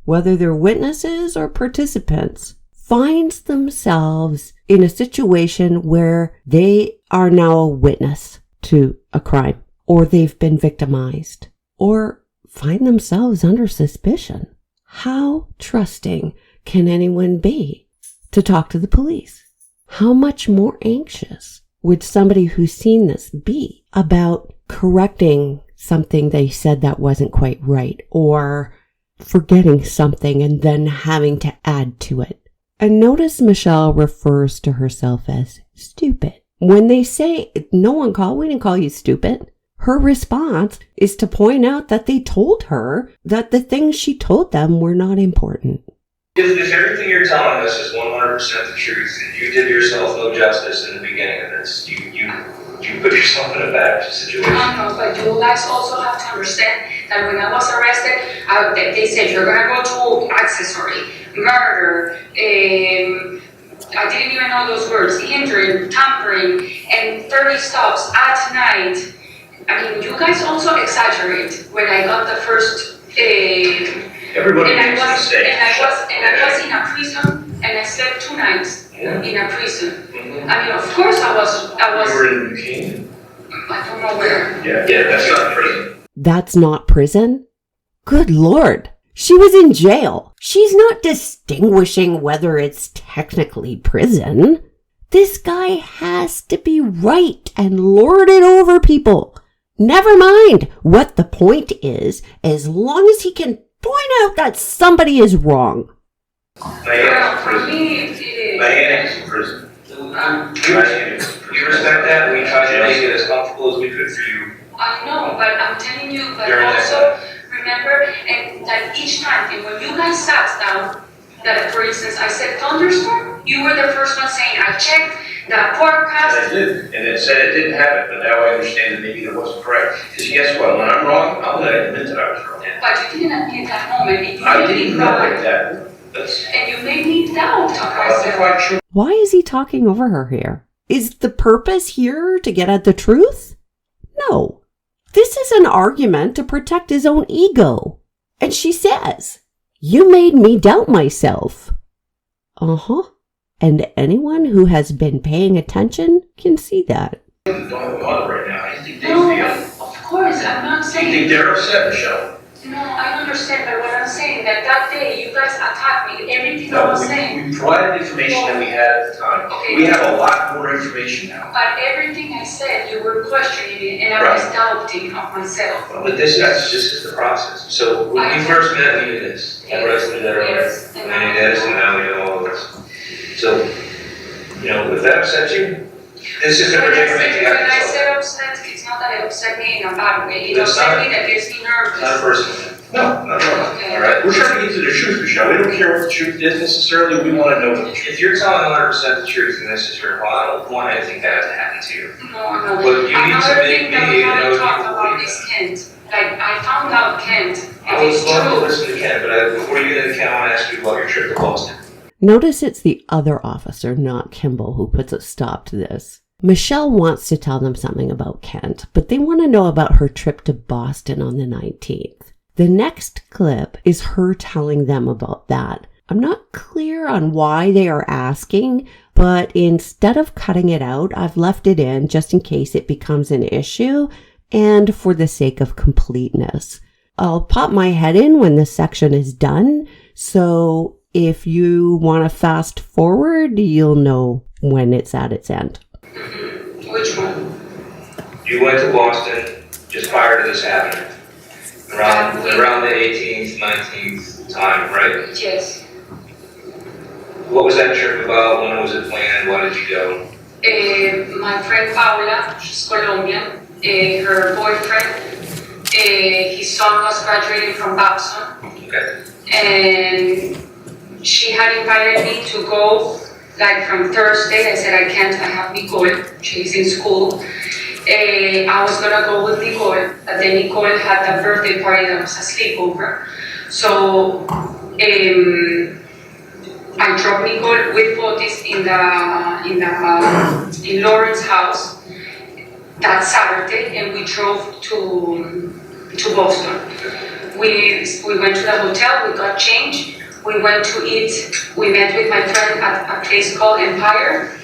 whether they're witnesses or participants, finds themselves in a situation where they are now a witness to a crime, or they've been victimized, or find themselves under suspicion? How trusting can anyone be to talk to the police? How much more anxious would somebody who's seen this be about correcting something they said that wasn't quite right, or forgetting something and then having to add to it? And notice Michelle refers to herself as stupid. When they say, we didn't call you stupid, her response is to point out that they told her that the things she told them were not important. If everything you're telling us is 100% the truth, and you did yourself no justice in the beginning of this, you put yourself in a bad situation. I know, but you guys also have to understand that when I was arrested, they said you're gonna go to accessory, murder, I didn't even know those words, hindering, tampering, and 30 stops at night. I mean, you guys also exaggerate. When I got the first, Everybody makes mistakes. And I was in a prison, and I slept 2 nights in a prison. Mm-hmm. I mean, of course I was. You were in Bikini. I don't know where. Yeah, that's not prison. That's not prison? Good Lord. She was in jail. She's not distinguishing whether it's technically prison. This guy has to be right and lord it over people. Never mind what the point is, as long as he can point out that somebody is wrong. Diana's in For prison. me, it is. Diana's in prison. We respect that, we tried to make it as comfortable as we could for you. I know, but I'm telling you, but During that also remember, and that each time, and when you guys sat down, that for instance, I said thunderstorm, you were the first one saying, I checked the forecast. I did, and it said it didn't happen, but now I understand that maybe that wasn't correct. Because guess what, when I'm wrong, I'll let it admit that I was wrong. But you didn't admit that moment, and you I made didn't me know doubt. like that. That's, And you made me doubt that's myself. quite true. Why is he talking over her here? Is the purpose here to get at the truth? No. This is an argument to protect his own ego. And she says, you made me doubt myself. Uh-huh. And anyone who has been paying attention can see that. Don't have a mother right now. I think they No, feel. of course, I'm not I saying. think they're upset, Michelle. No, I understand, but what I'm saying, that day you guys attacked me, everything I was saying. We provided information that we had at the time. Okay. We have a lot more information now. But everything I said, you were questioning it, and I was doubting of myself. But this is the process. So when we first met, we did this. And the rest of it, Yes. and then we did this, and now we do all of this. So, if that upsets you, this is the predicament you have When to I solve. said upset, it's not that it upset me in a bad way. It It's upset not- me that gets me It's not nervous. personal. No, not at all. Okay. All right? We're trying to get to the truth, Michelle. We don't care what the truth is necessarily. We want to know what the truth If you're telling 100% the truth and this is your file, one, I think that has to happen to you. No. But you need to Another make thing that me we know haven't you talked about believe is Kent. Like, I found out Kent, I it was is going to true. listen to Ken, but before you get into Ken, I want to ask you about your trip to Boston. Notice it's the other officer, not Kimball, who puts a stop to this. Michelle wants to tell them something about Kent, but they want to know about her trip to Boston on the 19th. The next clip is her telling them about that. I'm not clear on why they are asking, but instead of cutting it out, I've left it in just in case it becomes an issue and for the sake of completeness. I'll pop my head in when this section is done, so if you want to fast forward, you'll know when it's at its end. Which one? You went to Boston just prior to this happening. Around the 18th, 19th time, right? Yes. What was that trip about? When was it planned? Why did you go? My friend Paula, she's Colombian, her boyfriend, his son was graduating from Babson, Okay. and she had invited me to go like from Thursday. I said I can't, I have Nicole, she's in school. I was gonna go with Nicole, but then Nicole had a birthday party that was a sleepover. So I dropped Nicole with Fotis in Lauren's house that Saturday, and we drove to Boston. We went to the hotel, we got changed, we went to eat, we met with my friend at a place called Empire.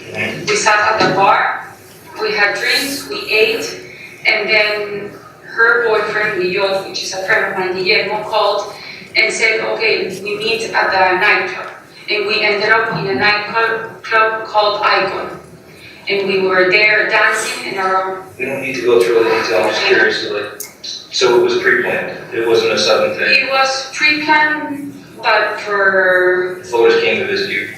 We sat at the bar, we had drinks, we ate, and then her boyfriend, Guillot, which is a friend of mine, Guillermo, called and said, okay, we meet at the nightclub. And we ended up in a nightclub called Icon. And we were there dancing in our... We don't need to go through all the details, I'm just curious, so it was pre-planned, it wasn't a sudden thing? It was pre-planned, but for... Fotis came to visit you,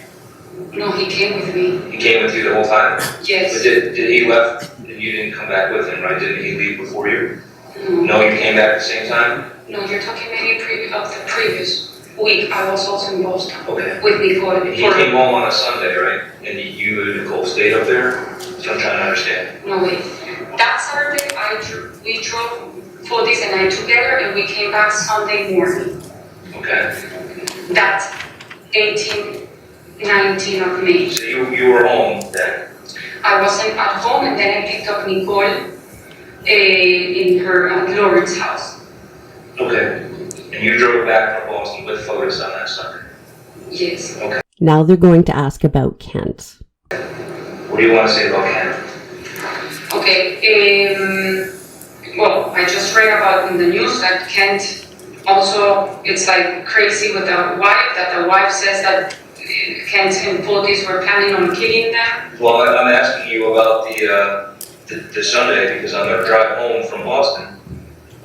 No, he came with me, he came with you the whole time? But yes. did he left, and you didn't come back with him, right? Didn't he leave before you? No, No, you came back at the same time? you're talking maybe of the previous week. I was also in Boston Okay. with Nicole. And he came home on a Sunday, right? And you and Nicole stayed up there? So I'm trying to understand. No, wait. That Saturday, we drove Fotis and I together, and we came back Sunday morning. Okay. That 18, 19 of May. So you were home then? I wasn't at home, and then I picked up Nicole in her Lauren's house. Okay. And you drove back from Boston with Fotis on that Sunday? Yes. Okay. Now they're going to ask about Kent. What do you want to say about Ken? Okay. Well, I just read about in the news that Kent also, it's like crazy with the wife, that the wife says that Kent and Fotis were planning on killing them. Well, I'm asking you about the Sunday because on the drive home from Boston,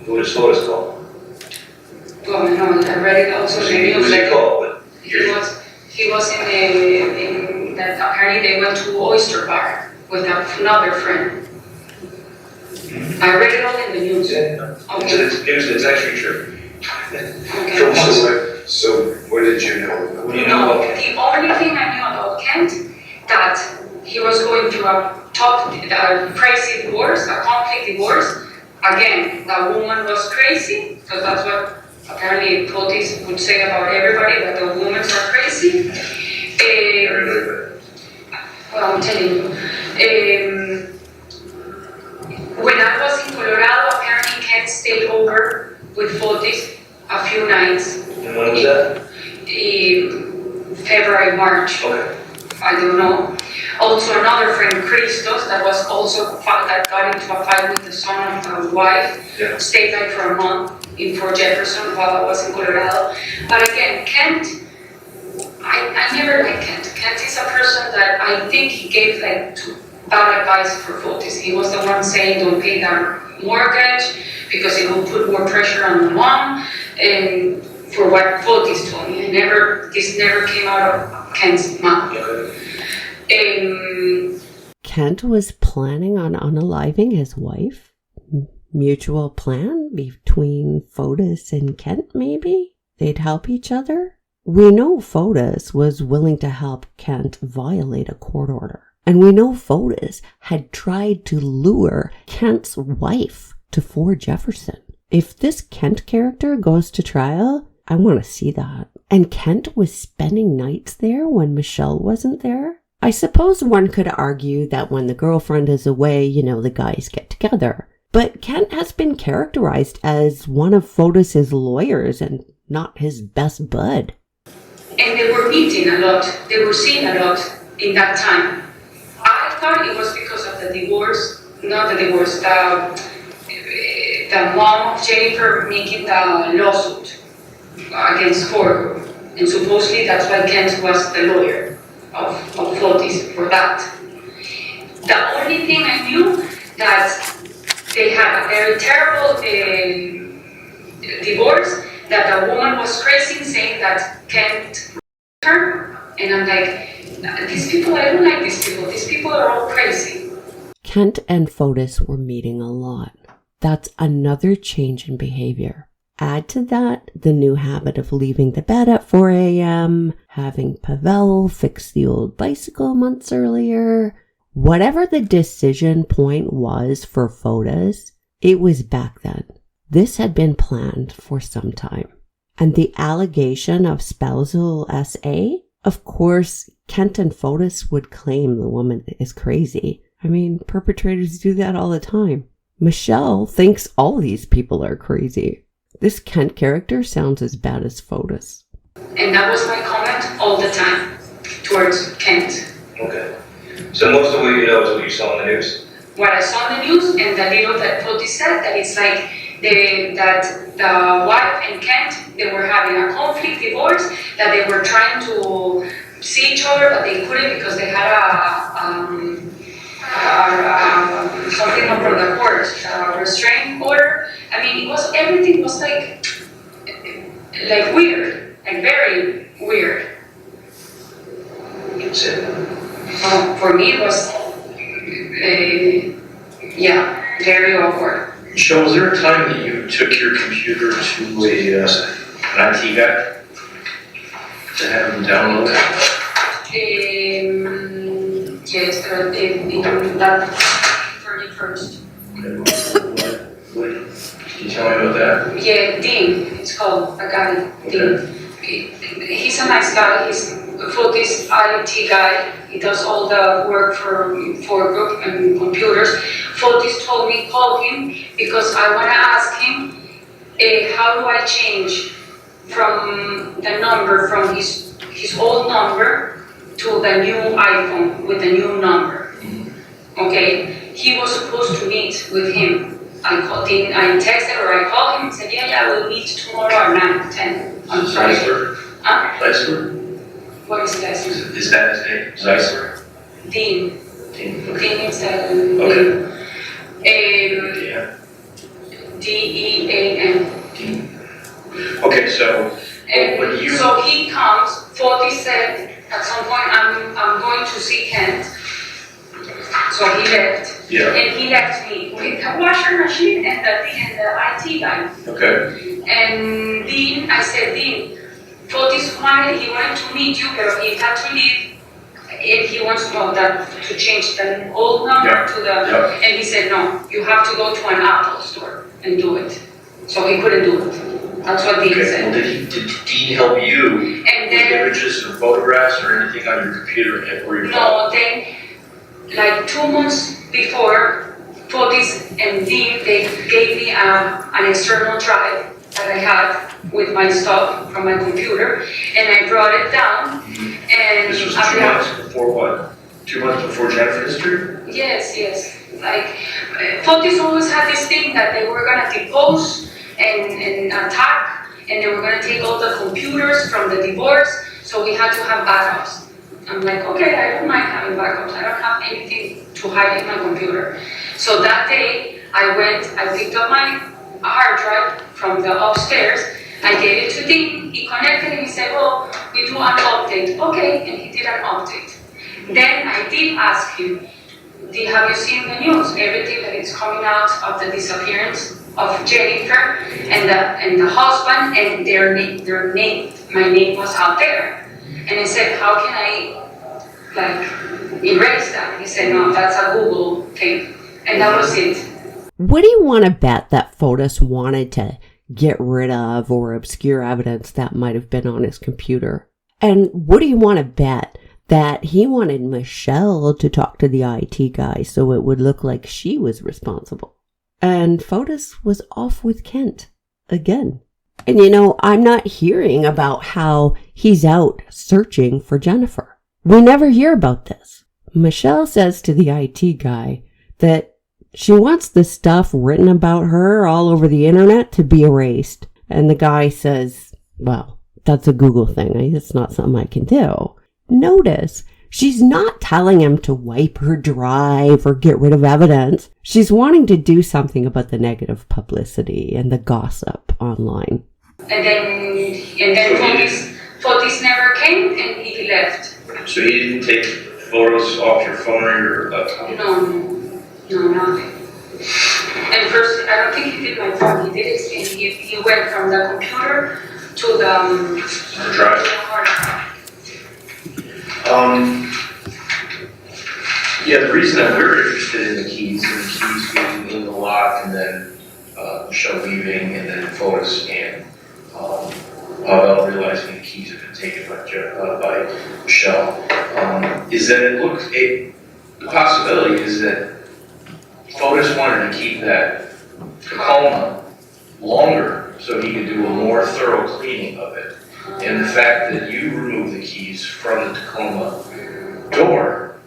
who does Fotis call? Well, no, I read it also in the Who news. does he Like, call? But he was in that apparently they went to Oyster Bar with another friend. I read it all in the news. Okay. It's actually true. Okay. So what did you know? What do you know No, about Ken? the only thing I knew about Kent, that he was going through a crazy divorce, a conflict divorce. Again, that woman was crazy, because that's what apparently Fotis would say about everybody, that the women are crazy. Well, I'm telling you. When I was in Colorado, apparently Kent stayed over with Fotis a few nights. And when was that? In February, March. Okay. I don't know. Also another friend, Christos, that was also that got into a fight with the son of the wife, Yeah. stayed like for a month in Fort Jefferson while I was in Colorado. But again, Kent, I never liked Kent. Kent is a person that I think he gave like bad advice for Fotis. He was the one saying don't pay that mortgage because it will put more pressure on the mom, and for what Fotis told me. This never came out of Kent's mouth. Kent was planning on unaliving his wife? Mutual plan between Fotis and Kent, maybe? They'd help each other? We know Fotis was willing to help Kent violate a court order. And we know Fotis had tried to lure Kent's wife to Fort Jefferson. If this Kent character goes to trial, I want to see that. And Kent was spending nights there when Michelle wasn't there? I suppose one could argue that when the girlfriend is away, the guys get together. But Kent has been characterized as one of Fotis's lawyers and not his best bud. And they were meeting a lot. They were seeing a lot in that time. I thought it was because of the divorce, not the divorce, the mom of Jennifer making the lawsuit against Ford. And supposedly that's why Kent was the lawyer of Fotis for that. The only thing I knew that they had a very terrible divorce, that the woman was crazy saying that Kent her, and I'm like, these people, I don't like these people. These people are all crazy. Kent and Fotis were meeting a lot. That's another change in behavior. Add to that the new habit of leaving the bed at 4 a.m., having Pavel fix the old bicycle months earlier. Whatever the decision point was for Fotis, it was back then. This had been planned for some time. And the allegation of spousal SA? Of course, Kent and Fotis would claim the woman is crazy. I mean, perpetrators do that all the time. Michelle thinks all these people are crazy. This Kent character sounds as bad as Fotis. And that was my comment all the time towards Kent. Okay. So most of what you know is what you saw in the news? What I saw in the news and the little that Fotis said, that it's like that the wife and Kent, they were having a conflict, divorce, that they were trying to see each other, but they couldn't because they had something from the court, a restraining order. I mean, everything was like weird, like very weird. For me, it was, very awkward. Michelle, was there a time that you took your computer to an IT guy to have him download it? Yes, in that 31st. Can you tell me about that? Yeah, Dean, it's called, a guy, Dean. He's a nice guy, he's for this IT guy. He does all the work for group and computers. Fotis told me, call him, because I want to ask him, how do I change from the number, from his old number to the new iPhone with the new number. Okay, he was supposed to meet with him. I texted or I called him and said, yeah, we'll meet tomorrow at 9:10 on Friday. Zeisler? What is Zeisler? Is that his name? Zeisler? Dean. Dean. Dean is the Okay. Yeah. DEAN. Dean. Okay, so when you... So he comes, Fotis said at some point, I'm going to see Kent. So he left. Yeah. And he left me with the washer machine and the IT guy. Okay. And Dean, I said, Dean, Fotis he wanted to meet you, but he had to leave. And he wants to know that to change the old number to the, and he said, no, you have to go to an Apple store and do it. So he couldn't do it. That's what Dean said. Well, did Dean help you And with then, images or photographs or anything on your computer or your phone? no, then, like 2 months before, Fotis and Dean, they gave me an external drive that I had with my stuff from my computer, and I brought it down, and This was after 2 months before what? 2 months before Jennifer's history? yes. Like, Fotis always had this thing that they were gonna depose and attack, and they were gonna take all the computers from the divorce, so we had to have backups. I'm like, okay, I don't mind having backups. I don't have anything to hide in my computer. So that day, I picked up my hard drive from the upstairs, I gave it to Dean, he connected and he said, well, we do an update. Okay, and he did an update. Then I did ask him, have you seen the news? Everything that is coming out of the disappearance of Jennifer and the husband and their name, my name was out there. And I said, how can I erase that? He said, no, that's a Google thing. And that was it. What do you want to bet that Fotis wanted to get rid of or obscure evidence that might have been on his computer? And what do you want to bet that he wanted Michelle to talk to the IT guy so it would look like she was responsible? And Fotis was off with Kent again. And I'm not hearing about how he's out searching for Jennifer. We never hear about this. Michelle says to the IT guy that she wants the stuff written about her all over the internet to be erased. And the guy says, well, that's a Google thing. It's not something I can do. Notice, she's not telling him to wipe her drive or get rid of evidence. She's wanting to do something about the negative publicity and the gossip online. And then Fotis never came and he left. So he didn't take photos off your phone or your laptop? No, nothing. And first, I don't think he did my phone, he did it, and he went from the computer to the drive. hard drive. Yeah, the reason that we're interested in the keys being in the lock and then Michelle leaving and then Fotis and Pavel realizing the keys have been taken by Michelle, is that the possibility is that Fotis wanted to keep that Tacoma longer so he could do a more thorough cleaning of it. And the fact that you removed the keys from the Tacoma door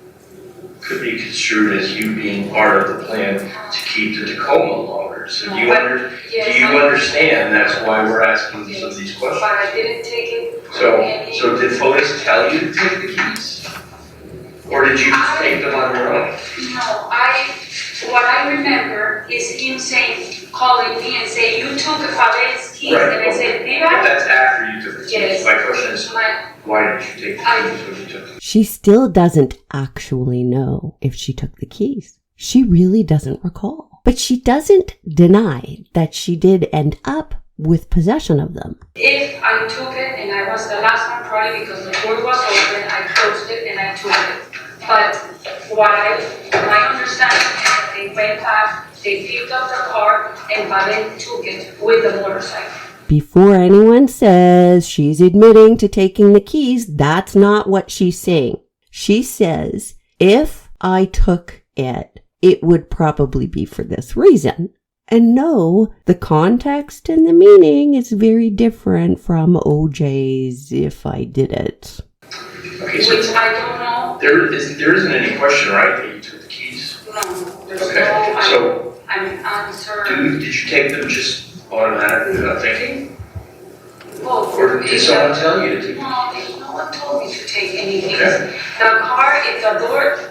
could be construed as you being part of the plan to keep the Tacoma longer. So do you understand that's why we're asking some of these questions? But I didn't take it. So did Fotis tell you to take the keys? Or did you just take them on your own? No, what I remember is him calling me and saying, you took Fabel's keys, Right. and I said, did But I? that's after you took the keys. Yes. My question is, why did you take the keys when you took them? She still doesn't actually know if she took the keys. She really doesn't recall. But she doesn't deny that she did end up with possession of them. If I took it, and I was the last one probably because the door was open, I closed it and I took it. But my understanding is that they went back, they picked up the car, and Pavel took it with the motorcycle. Before anyone says she's admitting to taking the keys, that's not what she's saying. She says, if I took it, it would probably be for this reason. And no, the context and the meaning is very different from OJ's if I did it. Okay, so Which I don't know. there isn't any question, right, that you took the keys? No, there's Okay, no so answer. did you take them just automatically without thinking? Well, Or did someone tell you to take them? No one told me to take any keys. Okay. The car,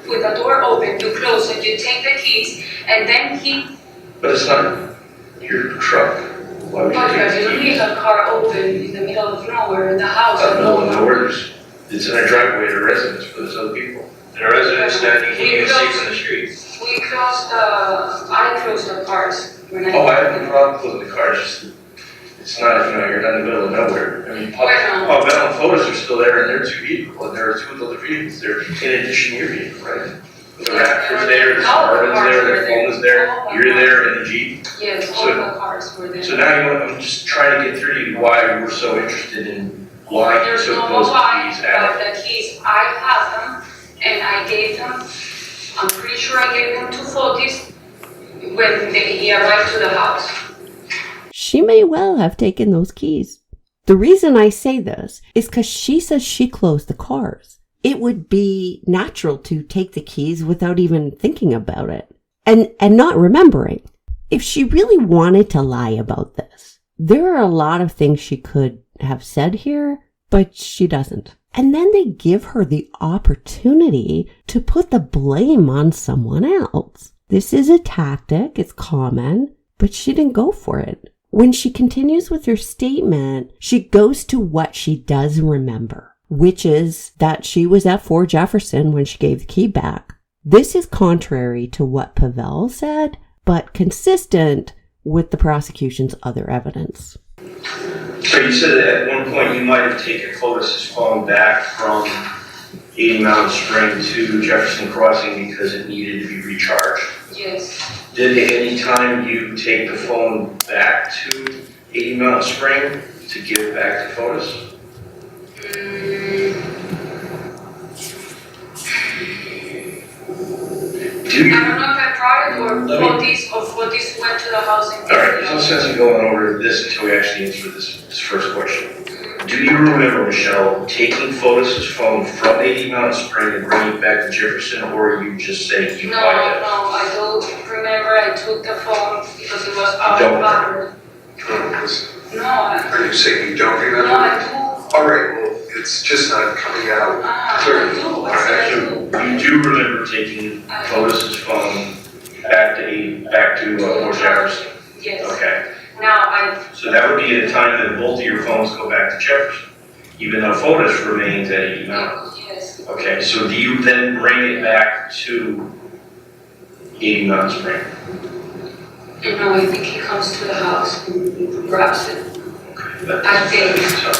with the door open, you close it, you take the keys, and then But it's not your truck. Why would you But take you the don't leave keys? a car open in the middle of nowhere in the house. I don't know in the orders. It's in a driveway to residence for those other people. In a residence that you can't even see from the street. I closed the cars when I. Oh, I have no problem closing the car, it's not, you're not in the middle of nowhere. I mean, Pavel and Fotis are still there and they're two people, and there are two other vehicles there, in addition to your vehicle, right? The Raptor's there, the Suburban's there, the phone is there, you're there in the Jeep. Yes, all the cars were there. So now I'm just trying to get through to you why we're so interested in why you There's took no those why, keys out. but the keys, I have them, and I gave them, I'm pretty sure I gave them to Fotis when he arrived to the house. she may well have taken those keys. The reason I say this is because she says she closed the cars. It would be natural to take the keys without even thinking about it and not remembering. If she really wanted to lie about this, there are a lot of things she could have said here, but she doesn't. And then they give her the opportunity to put the blame on someone else. This is a tactic, it's common, but she didn't go for it. When she continues with her statement, she goes to what she does remember, which is that she was at 4 Jefferson when she gave the key back. This is contrary to what Pavel said, but consistent with the prosecution's other evidence. So you said that at one point you might have taken Fotis' phone back from 80 Mountain Spring to Jefferson Crossing because it needed to be recharged. Yes. Did at any time you take the phone back to 80 Mountain Spring to give back to Fotis? I don't know if I brought it or Fotis went to the house and All right, there's no sense in going over this until we actually answer this first question. Do you remember, Michelle, taking Fotis' phone from 80 Mountain Spring and bringing it back to Jefferson, or are you just saying you No, might have? I don't remember. I took the phone because it was out of battery. No, Are you saying you don't remember? no, I do. All right, well, it's just not coming out I clearly. do. I said I do. You do remember taking Fotis' phone back to North Jefferson? Yes. Okay, Now so that would be the time that both of your phones go back to Jefferson, even though Fotis remains at 80 Mountain. yes. Okay, so do you then bring it back to 80 Mountain Spring? No, I think he comes to the house, grabs it. Okay, that I doesn't think. fit.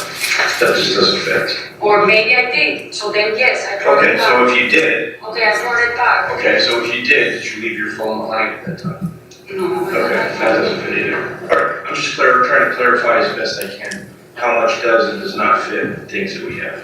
So that just doesn't fit. Or maybe I did. So then yes, I brought Okay, it so back. if you did, Okay, I brought it back. okay, so if you did you leave your phone behind at that time? No, Okay, that doesn't fit either. All right, I'm just trying to clarify as best I can how much does and does not fit things that we have,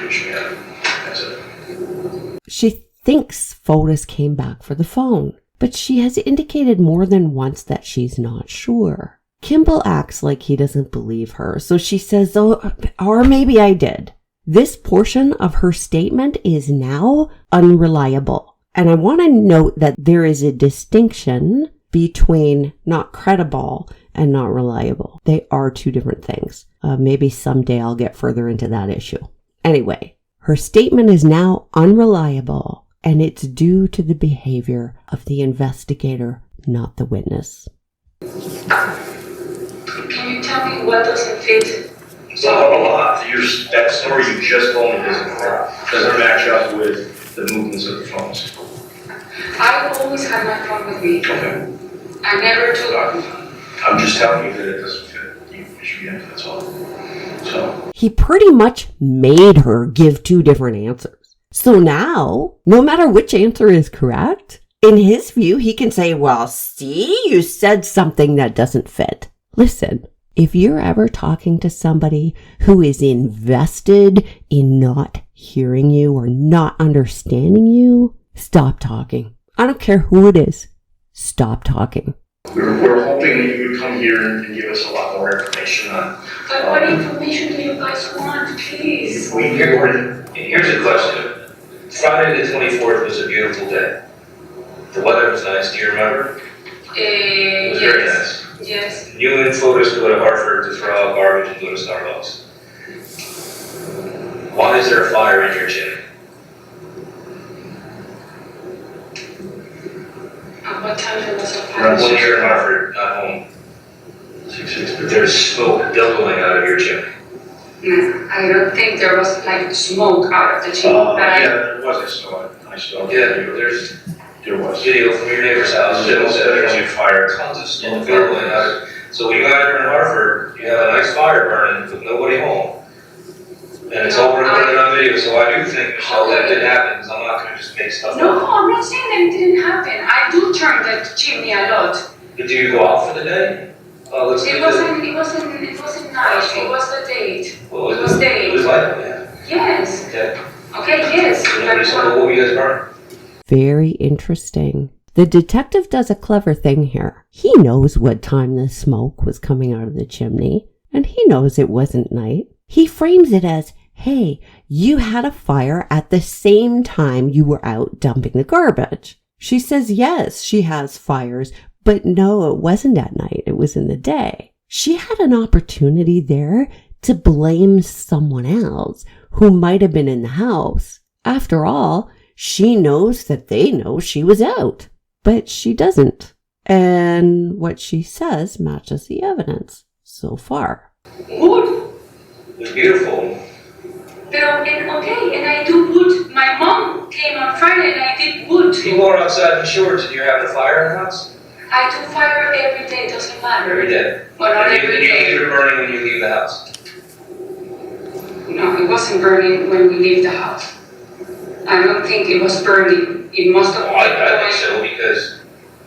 which we have. That's it. She thinks Fotis came back for the phone, but she has indicated more than once that she's not sure. Kimball acts like he doesn't believe her, so she says, oh, or maybe I did. This portion of her statement is now unreliable. And I want to note that there is a distinction between not credible and not reliable. They are two different things. Maybe someday I'll get further into that issue. Anyway, her statement is now unreliable, and it's due to the behavior of the investigator, not the witness. Can you tell me what doesn't fit? So a lot. That story you just told me doesn't match up with the movements of the phones. I always had my phone with me. Okay. I never took I'm just telling you that it doesn't fit. You should get it, that's all. So. He pretty much made her give two different answers. So now, no matter which answer is correct, in his view, he can say, well, see, you said something that doesn't fit. Listen, if you're ever talking to somebody who is invested in not hearing you or not understanding you, stop talking. I don't care who it is. Stop talking. We're hoping that you would come here and give us a lot more information on. But what information do you guys want, please? Here's a question. Friday the 24th was a beautiful day. The weather was nice, do you remember? It was very nice. Yes. You and Fotis go to Hartford to throw out garbage and go to Starbucks. Why is there a fire in your chimney? At what time there was a When fire? you're in Hartford, not home. There's smoke billowing out of your chimney. No, I don't think there was like smoke out of the chimney, but Yeah, there was, I saw. There's There was. video from your neighbor's house. There's a fire. Tons of smoke billowing out. So when you got here in Hartford, you have a nice fire burning with nobody home. And it's all recorded on video, so I do think, Michelle, that did happen, because I'm not gonna just make stuff no, up. I'm not saying that it didn't happen. I do turn the chimney a lot. But do you go out for the day? Let's It do wasn't night, it was the date. Well, it was day. It was like, yeah, Yes. okay. Okay, yes. So nobody saw what you guys burning. Very interesting. The detective does a clever thing here. He knows what time the smoke was coming out of the chimney, and he knows it wasn't night. He frames it as, hey, you had a fire at the same time you were out dumping the garbage. She says yes, she has fires, but no, it wasn't at night. It was in the day. She had an opportunity there to blame someone else who might have been in the house. After all, she knows that they know she was out, but she doesn't. And what she says matches the evidence so far. Wood. It's beautiful. Pero, and I do wood. My mom came on Friday and I did wood. You were outside in the shorts and you're having a fire in the house? I do fire every day, doesn't matter. Every day. Well, not And every you day. leave it burning when you leave the house. No, it wasn't burning when we leave the house. I don't think it was burning. It must have Oh, I think so, because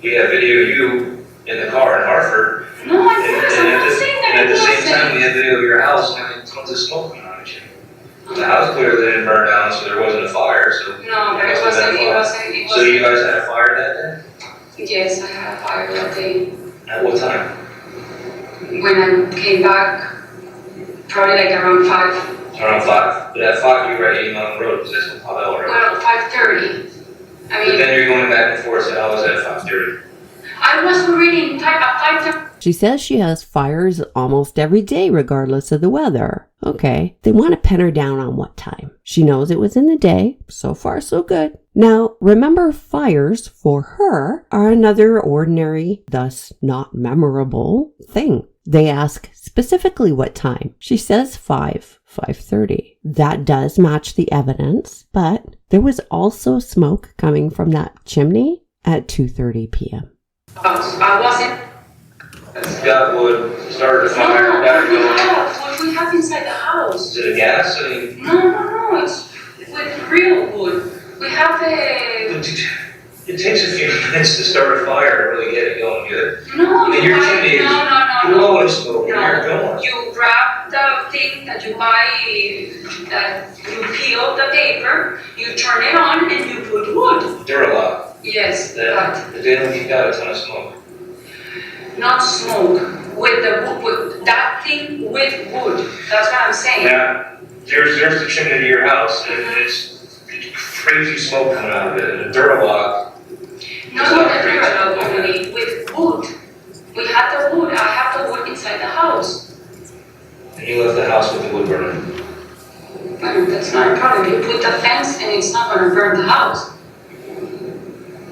we have video of you in the car in Hartford. No, I was. I'm not saying that And at it the same time, wasn't. we had video of your house and tons of smoke coming out of you. The house clearly didn't burn down, so there wasn't a fire, so. No, but it wasn't. So you guys had a fire that Yes, I had a fire that day. day? At what time? When I came back, probably like around 5. Around 5. But at 5, you were at 8 Mountain Road, because that's what Pavel, right? Well, 5:30. I But mean, then you're going back and forth, so I was at 5:30. I was already at 5:30. She says she has fires almost every day regardless of the weather. Okay, they want to pin her down on what time. She knows it was in the day. So far, so good. Now, remember, fires for her are another ordinary, thus not memorable thing. They ask specifically what time. She says 5:30. That does match the evidence, but there was also smoke coming from that chimney at 2:30 p.m. I wasn't. Got wood, started a No, fire, got it what we going. have, what we have inside the house. Is it a gas? I mean, No, it's with real wood. We have a. it takes a few minutes to start a fire and really get it going good. No, And your chimney is no. blowing smoke, and you're No, going. you grab the thing that you buy, that you peel the paper, you turn it on, and you put wood. Duralock. Yes, That, they don't keep out a ton of smoke. but not smoke. With the wood, with that thing with wood. That's what I'm saying. Now, there's the chimney to your house, and it's crazy smoke coming out of it, and a Duralock. Not with the Duralock only, with wood. We had the wood. I have the wood inside the house. And you left the house with the wood burning. Well, that's not a problem. You put the fence, and it's not going to burn the house.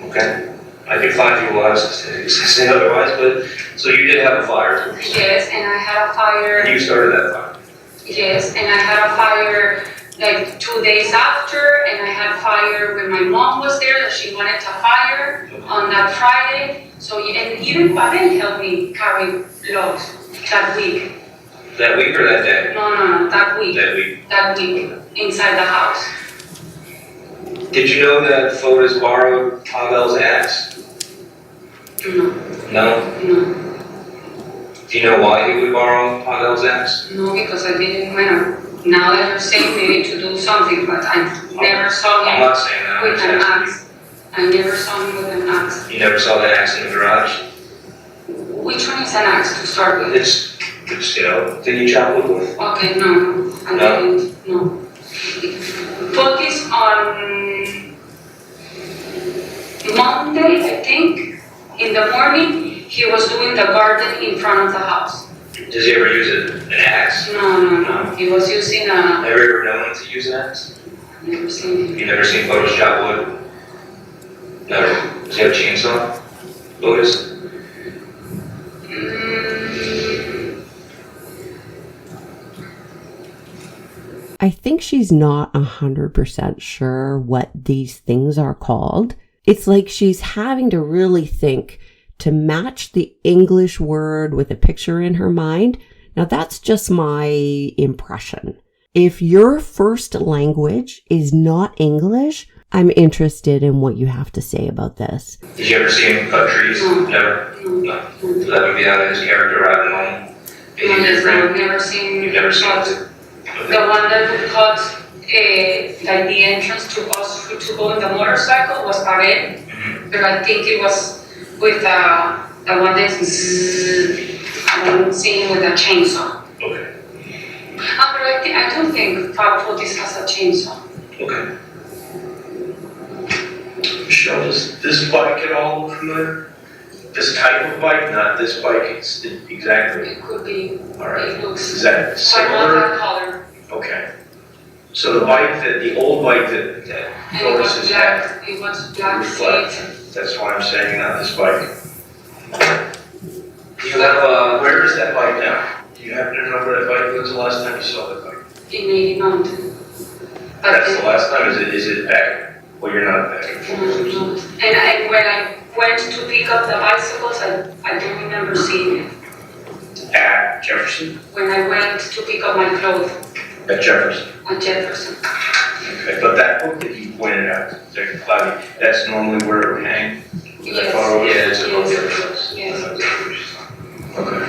Okay. I can find you a lot of say otherwise, but, so you did have a fire, is what you're saying. Yes, and I had a fire. And you started that fire. Yes, and I had a fire like 2 days after, and I had fire when my mom was there that she wanted to fire on that Friday. So, and even Pavel helped me carry logs that week. That week or that day? No, that week. That week. Inside the house. Did you know that Fotis borrowed Pavel's axe? No, No? Do you know why he would borrow Pavel's axe? no, because I didn't, now that you're saying maybe to do something, but I never saw I'm him not saying that, I'm with just an asking axe. I never saw him with an axe. you. You never saw the axe in the garage? Which one is an axe to start with? It's, you know, thing you chop wood with. Okay, no, I No? didn't, no. Focus on Monday, I think, in the morning, he was doing the garden in front of the house. Does he ever use an axe? No, he was using a, Have you ever known him to use an axe? I've never seen him. You never seen Fotis chop wood? Never. Does he have a chainsaw? Fotis? I think she's not 100% sure what these things are called. It's like she's having to really think to match the English word with a picture in her mind. Now that's just my impression. If your first language is not English, I'm interested in what you have to say about this. Did you ever see him cut trees? Never? No. So that would be out of his character riding home. Being different. I've never seen. You've never seen cut. it? The one that would cut, like the entrance to us to go in the motorcycle was Pavel. but I think it was with the one that's I'm seeing with a chainsaw. Okay. But I don't think Fotis has a chainsaw. Okay. Michelle, does this bike at all look familiar? This type of bike, not this bike, it's exactly. It could be. All right. It looks. Is that But not similar? that color. Okay. So the old bike that And it Fotis was has had, black. It was black reflect. seat. That's why I'm saying not this bike. You have, Where is that bike now? Do you happen to remember that bike? When was the last time you saw that bike? In 80 Mountain. But That's then- the last time, is it back? Well, you're not back. And when I went to pick up the bicycles, I don't remember seeing it. At Jefferson? When I went to pick up my clothes At Jefferson. at Jefferson. Okay, but that book that you pointed out, there, Cloudy, that's normally where it would hang? Is that far away? yeah, it's a book. Yes. Yes. Okay.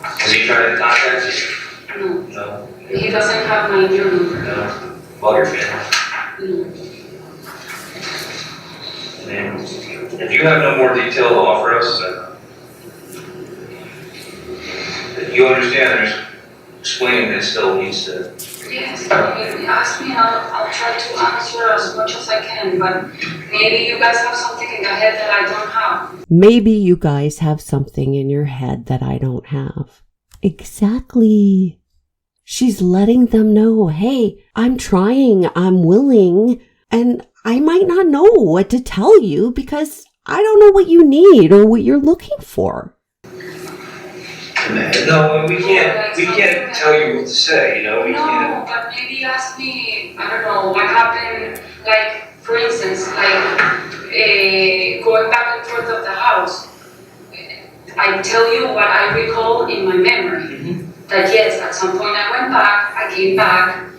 Has he tried to contact you? No, No. he doesn't have my new number. No. Well, your family. No. And if you have no more detail to offer us, you understand there's explaining that still needs to. Yes, I mean, ask me, I'll try to answer as much as I can, but maybe you guys have something in your head that I don't have. Maybe you guys have something in your head that I don't have. Exactly. She's letting them know, hey, I'm trying, I'm willing, and I might not know what to tell you because I don't know what you need or what you're looking for. No, we can't tell you what to say, we can't. No, but maybe ask me, I don't know, what happened, like, for instance, going back and forth of the house. I tell you what I recall in my memory. That yes, at some point I went back, I came back,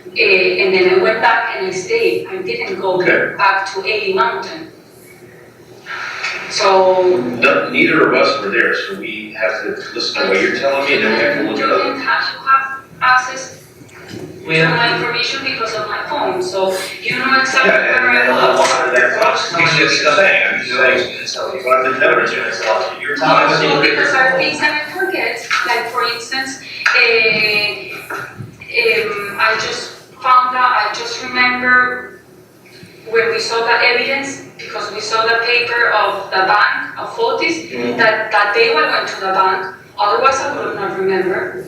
and then I went back and I stayed. I didn't go back to 80 Mountain. So Neither of us were there, so we have to listen to what you're telling me and then we have to look it up. you have access to my information because of my phone, so you know exactly where I A was. lot of that box, I'm just saying, I'm just saying, what I've never been gonna tell you, you're telling us. No, because there are things that I forget, like for instance, I just found out, I just remember when we saw the evidence, because we saw the paper of the bank, of Fotis, that day I went to the bank, otherwise I would not remember.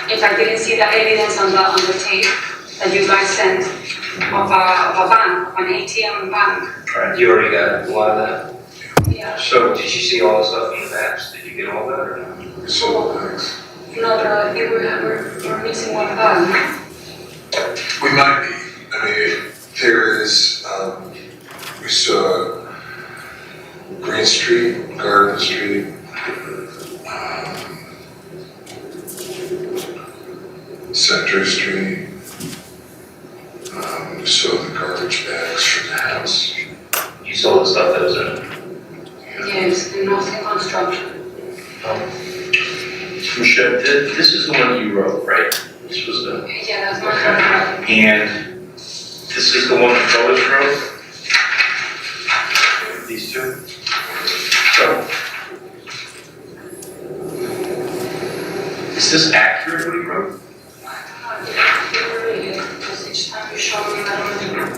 If I didn't see the evidence on the tape that you guys sent of a bank, of an ATM bank. Right. You already got a lot of that. Yeah. So, Did you see all the stuff in the maps? Did you get all that or not? We saw the things. No, but I think we're missing one bank. We might be. I mean, there is, we saw Green Street, Garden Street, Center Street. We saw the garbage bags from the house. You saw the stuff that was in it? Yes, and nothing construction. Michelle, this is the one you wrote, right? This was the, Yeah, that's my handwriting. and this is the one that Fotis wrote? These two? So, is this accurate what he wrote? I don't know, really, because each time you show me, I don't remember.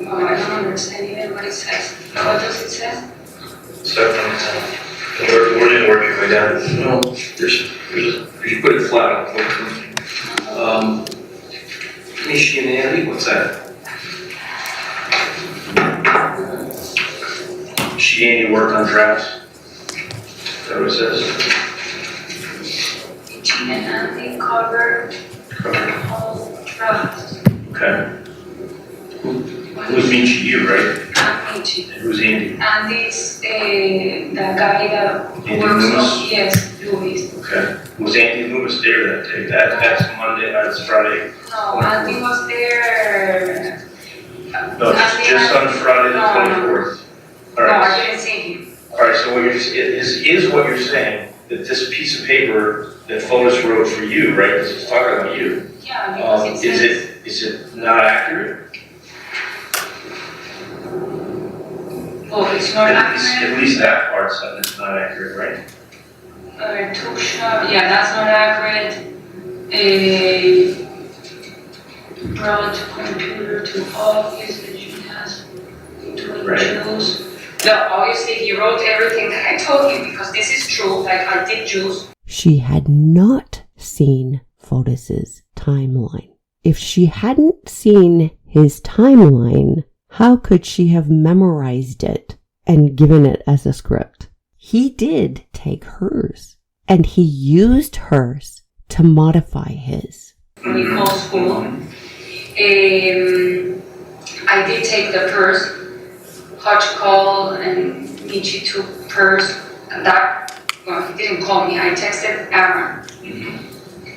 Oh, I don't understand even what it says. What does it say? Start from the top. Where did you work your way down? No, you put it flat on the Missionary, what's that? She worked on drafts. Is that what it says? Gene and Andy covered all drafts. Okay. Who's Michi, you, right? And Michi. Who's Andy? Andy's the guy that Andy works Loomis? on, yes, Louis. Okay. Was Andy Loomis there that day? That's Monday, that's Friday. No, Andy was there. No, just on Friday the No, no. 24th. All No, right. I didn't see him. All right, so what is what you're saying that this piece of paper that Fotis wrote for you, right, this is talking about you, Yeah, because is it not accurate? oh, it's not accurate. At least that part's not accurate, right? Took shot, yeah, that's not accurate. Brought computer to office, and she has to Right. choose. No, obviously he wrote everything that I told you because this is true, like I did choose. She had not seen Fotis's timeline. If she hadn't seen his timeline, how could she have memorized it and given it as a script? He did take hers, and he used hers to modify his. We call school. I did take the purse. Hodge called and Michi took purse. And that, well, he didn't call me. I texted Aaron.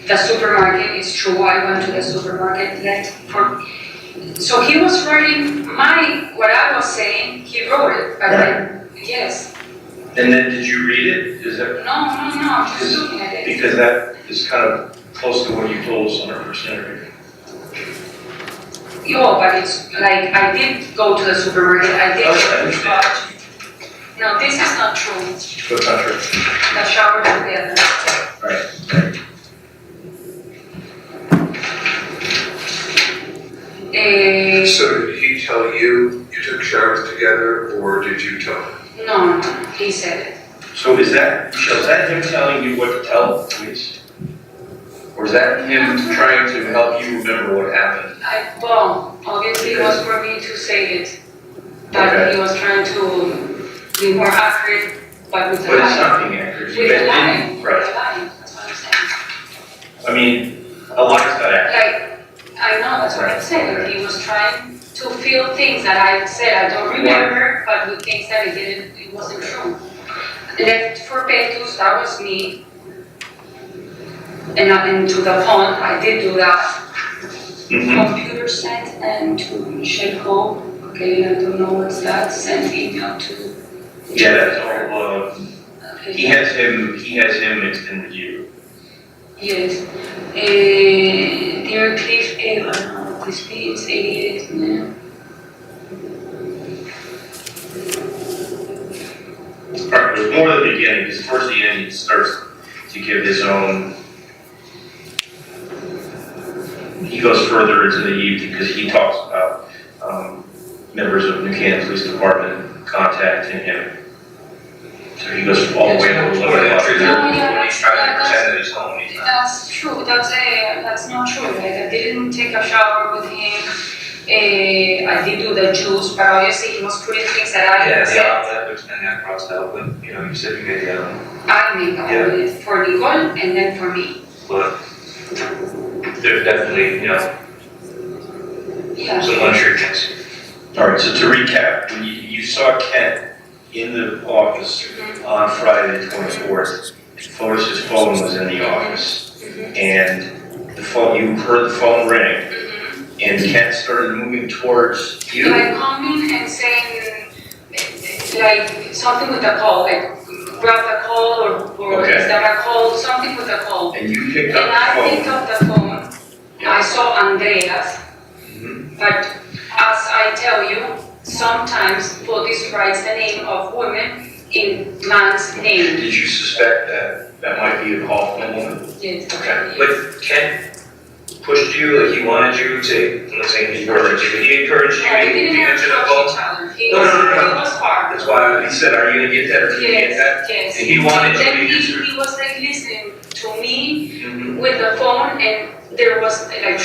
The supermarket is true. I went to the supermarket so he was writing what I was saying. He wrote it, but then yes. And then did you read it? Is that, No. I'm just looking at it. because that is kind of close to what you told us on our first interview. Yo, but it's like I did go to the supermarket. I did Okay, I go to the understand. garage. No, this is not true. What's not true? The shower together. Right. So did he tell you you took showers together, or did you tell him? No, he said it. So is that him telling you what to tell the police? Or is that him trying to help you remember what happened? Well, obviously it was for me to say it. But Okay. he was trying to be more accurate, but with the But it's lie. not being accurate. You With the guys lie. didn't- With Right. the lie. That's what I'm saying. I mean, a lie's not accurate. I know, that's what I'm saying. Okay. He was trying to feel things that I said I don't remember, but with things that it wasn't true. Left for Petrus, that was me. And to the phone, I did do that. Computer sent and to Shell. Okay, I don't know what's that. Send email to. Yeah, that's all, Okay. he has him mixed in with you. Yes. Dear Cliff, I don't know, Cliff it's 88, yeah. Alright, there's more at the beginning, because towards the end he starts to give his own. He goes further into the evening because he talks about members of New Canaan Police Department contacting him. So he goes all the way to the When Yeah, he's trying to that's- pretend that he's home, he's not. That's true. That's not true. Like I didn't take a shower with him. I did do the juice, but obviously he was putting things that I Yeah, said. the omelet, and that crossed out, but, you know, you said you made the omelet. I made the Yeah. omelet for Nicole and then for me. But there's definitely, you know, Yeah. some untruths. Alright, so to recap, when you saw Kent in the office on Friday the 24th, Fotis' phone was in the office, and you heard the phone ring, and Kent started moving towards you. Like coming and saying like something with the call, like grab the call or Okay. is that a call? Something with the call. And you picked And I up picked the phone. up the phone. I saw Andreas, but as I tell you, sometimes Fotis writes the name of women in man's name. Did you suspect that that might be a call from a woman? Yes. Okay. But Ken pushed you, like he wanted you to, I'm not saying he encouraged you, but he encouraged you No, we to didn't answer the touch phone. each other. He No, was, no, no, no. he was hard. That's why he said, are you gonna get that or can you get that? Yes. And he wanted you Then to answer. he was like listening to me Mhm. with the phone, and there was like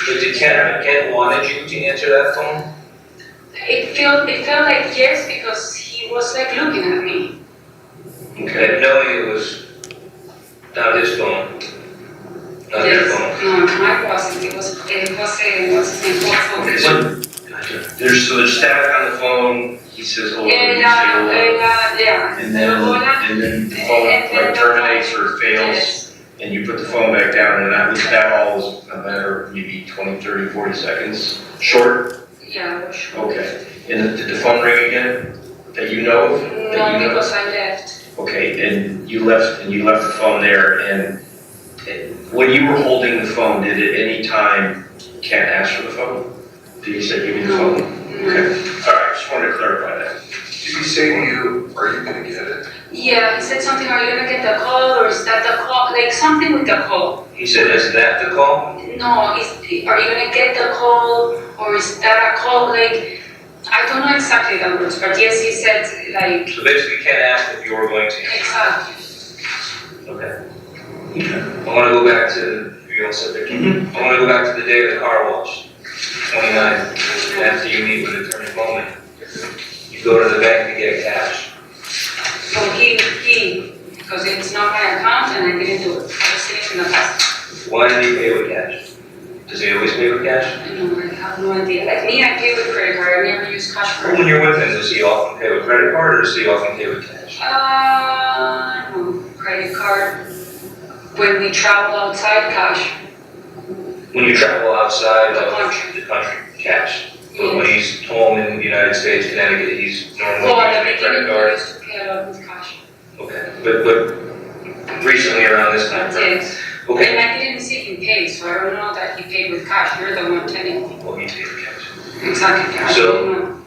But did Ken wanted you to answer that phone? it felt like yes, because he was like looking at me. Okay, knowing it was not his phone, not their phone. No, mine wasn't. It was what's his name? Okay, so there's static on the phone, he says, oh, you say hello. Yeah. And then the phone like terminates or fails, Yes. and you put the phone back down, and that all was a matter of maybe 20, 30, 40 seconds short? Yeah, sure. Okay. And did the phone ring again, that you know of? That No, you know of? because I left. Okay, and you left the phone there, and when you were holding the phone, did at any time Kent ask for the phone? Did he say, give me the phone? Okay, all right, just wanted to clarify that. Did he say to you, are you gonna get it? Yeah, he said something, are you gonna get the call, or is that the call? Like something with the call. He said, is that the call? No, are you gonna get the call, or is that a call? Like, I don't know exactly the words, but yes, he said, like, So basically, Ken asked if you were going to. exactly. Okay. I want to go back to, you all said there. I want to go back to the day of the car wash, 29. After you meet with Attorney Bowman, you go to the bank to get cash. So because it's not my account and I didn't do it. I was sitting in the past. Why did he pay with cash? Does he always pay with cash? No, I have no idea. Like me, I pay with credit card. I never use cash card. When you're with him, does he often pay with credit card or does he often pay with cash? No, credit card. When we travel outside, cash. When you travel outside The of country. the country, cash. But when he's home in the United States, Connecticut, he's normally Well, at the using a credit beginning, we card. used to pay a lot with cash. Okay, but recently around this time frame. Yes. Okay. And I didn't see him pay, so I don't know that he paid with cash. You're the one telling me. Well, he paid with cash. Exactly. I So- didn't know.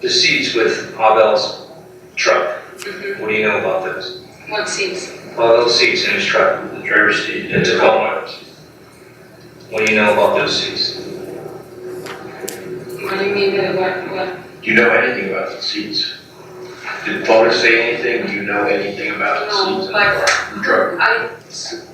The seats with Abel's truck, Mhm. what do you know about those? What seats? Abel's seats in his truck, The driver's seat, in Tacoma. What do you know about those seats? What do you mean by what? Do you know anything about the seats? Did Fotis say anything? Do you know anything about the No, seats in the but- car, the truck?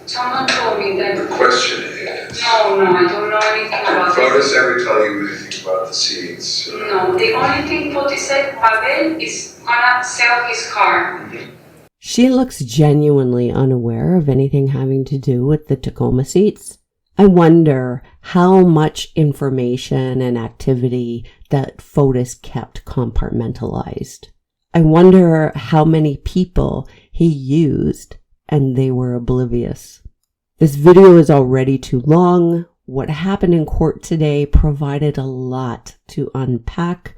Someone told me The that, question is, no, I don't know anything about Fotis this. ever tell you anything about the seeds? No, the only thing Fotis said, Abel is gonna sell his car. She looks genuinely unaware of anything having to do with the Tacoma seats. I wonder how much information and activity that Fotis kept compartmentalized. I wonder how many people he used and they were oblivious. This video is already too long. What happened in court today provided a lot to unpack.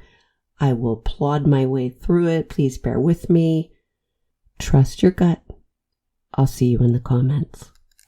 I will plod my way through it. Please bear with me. Trust your gut. I'll see you in the comments.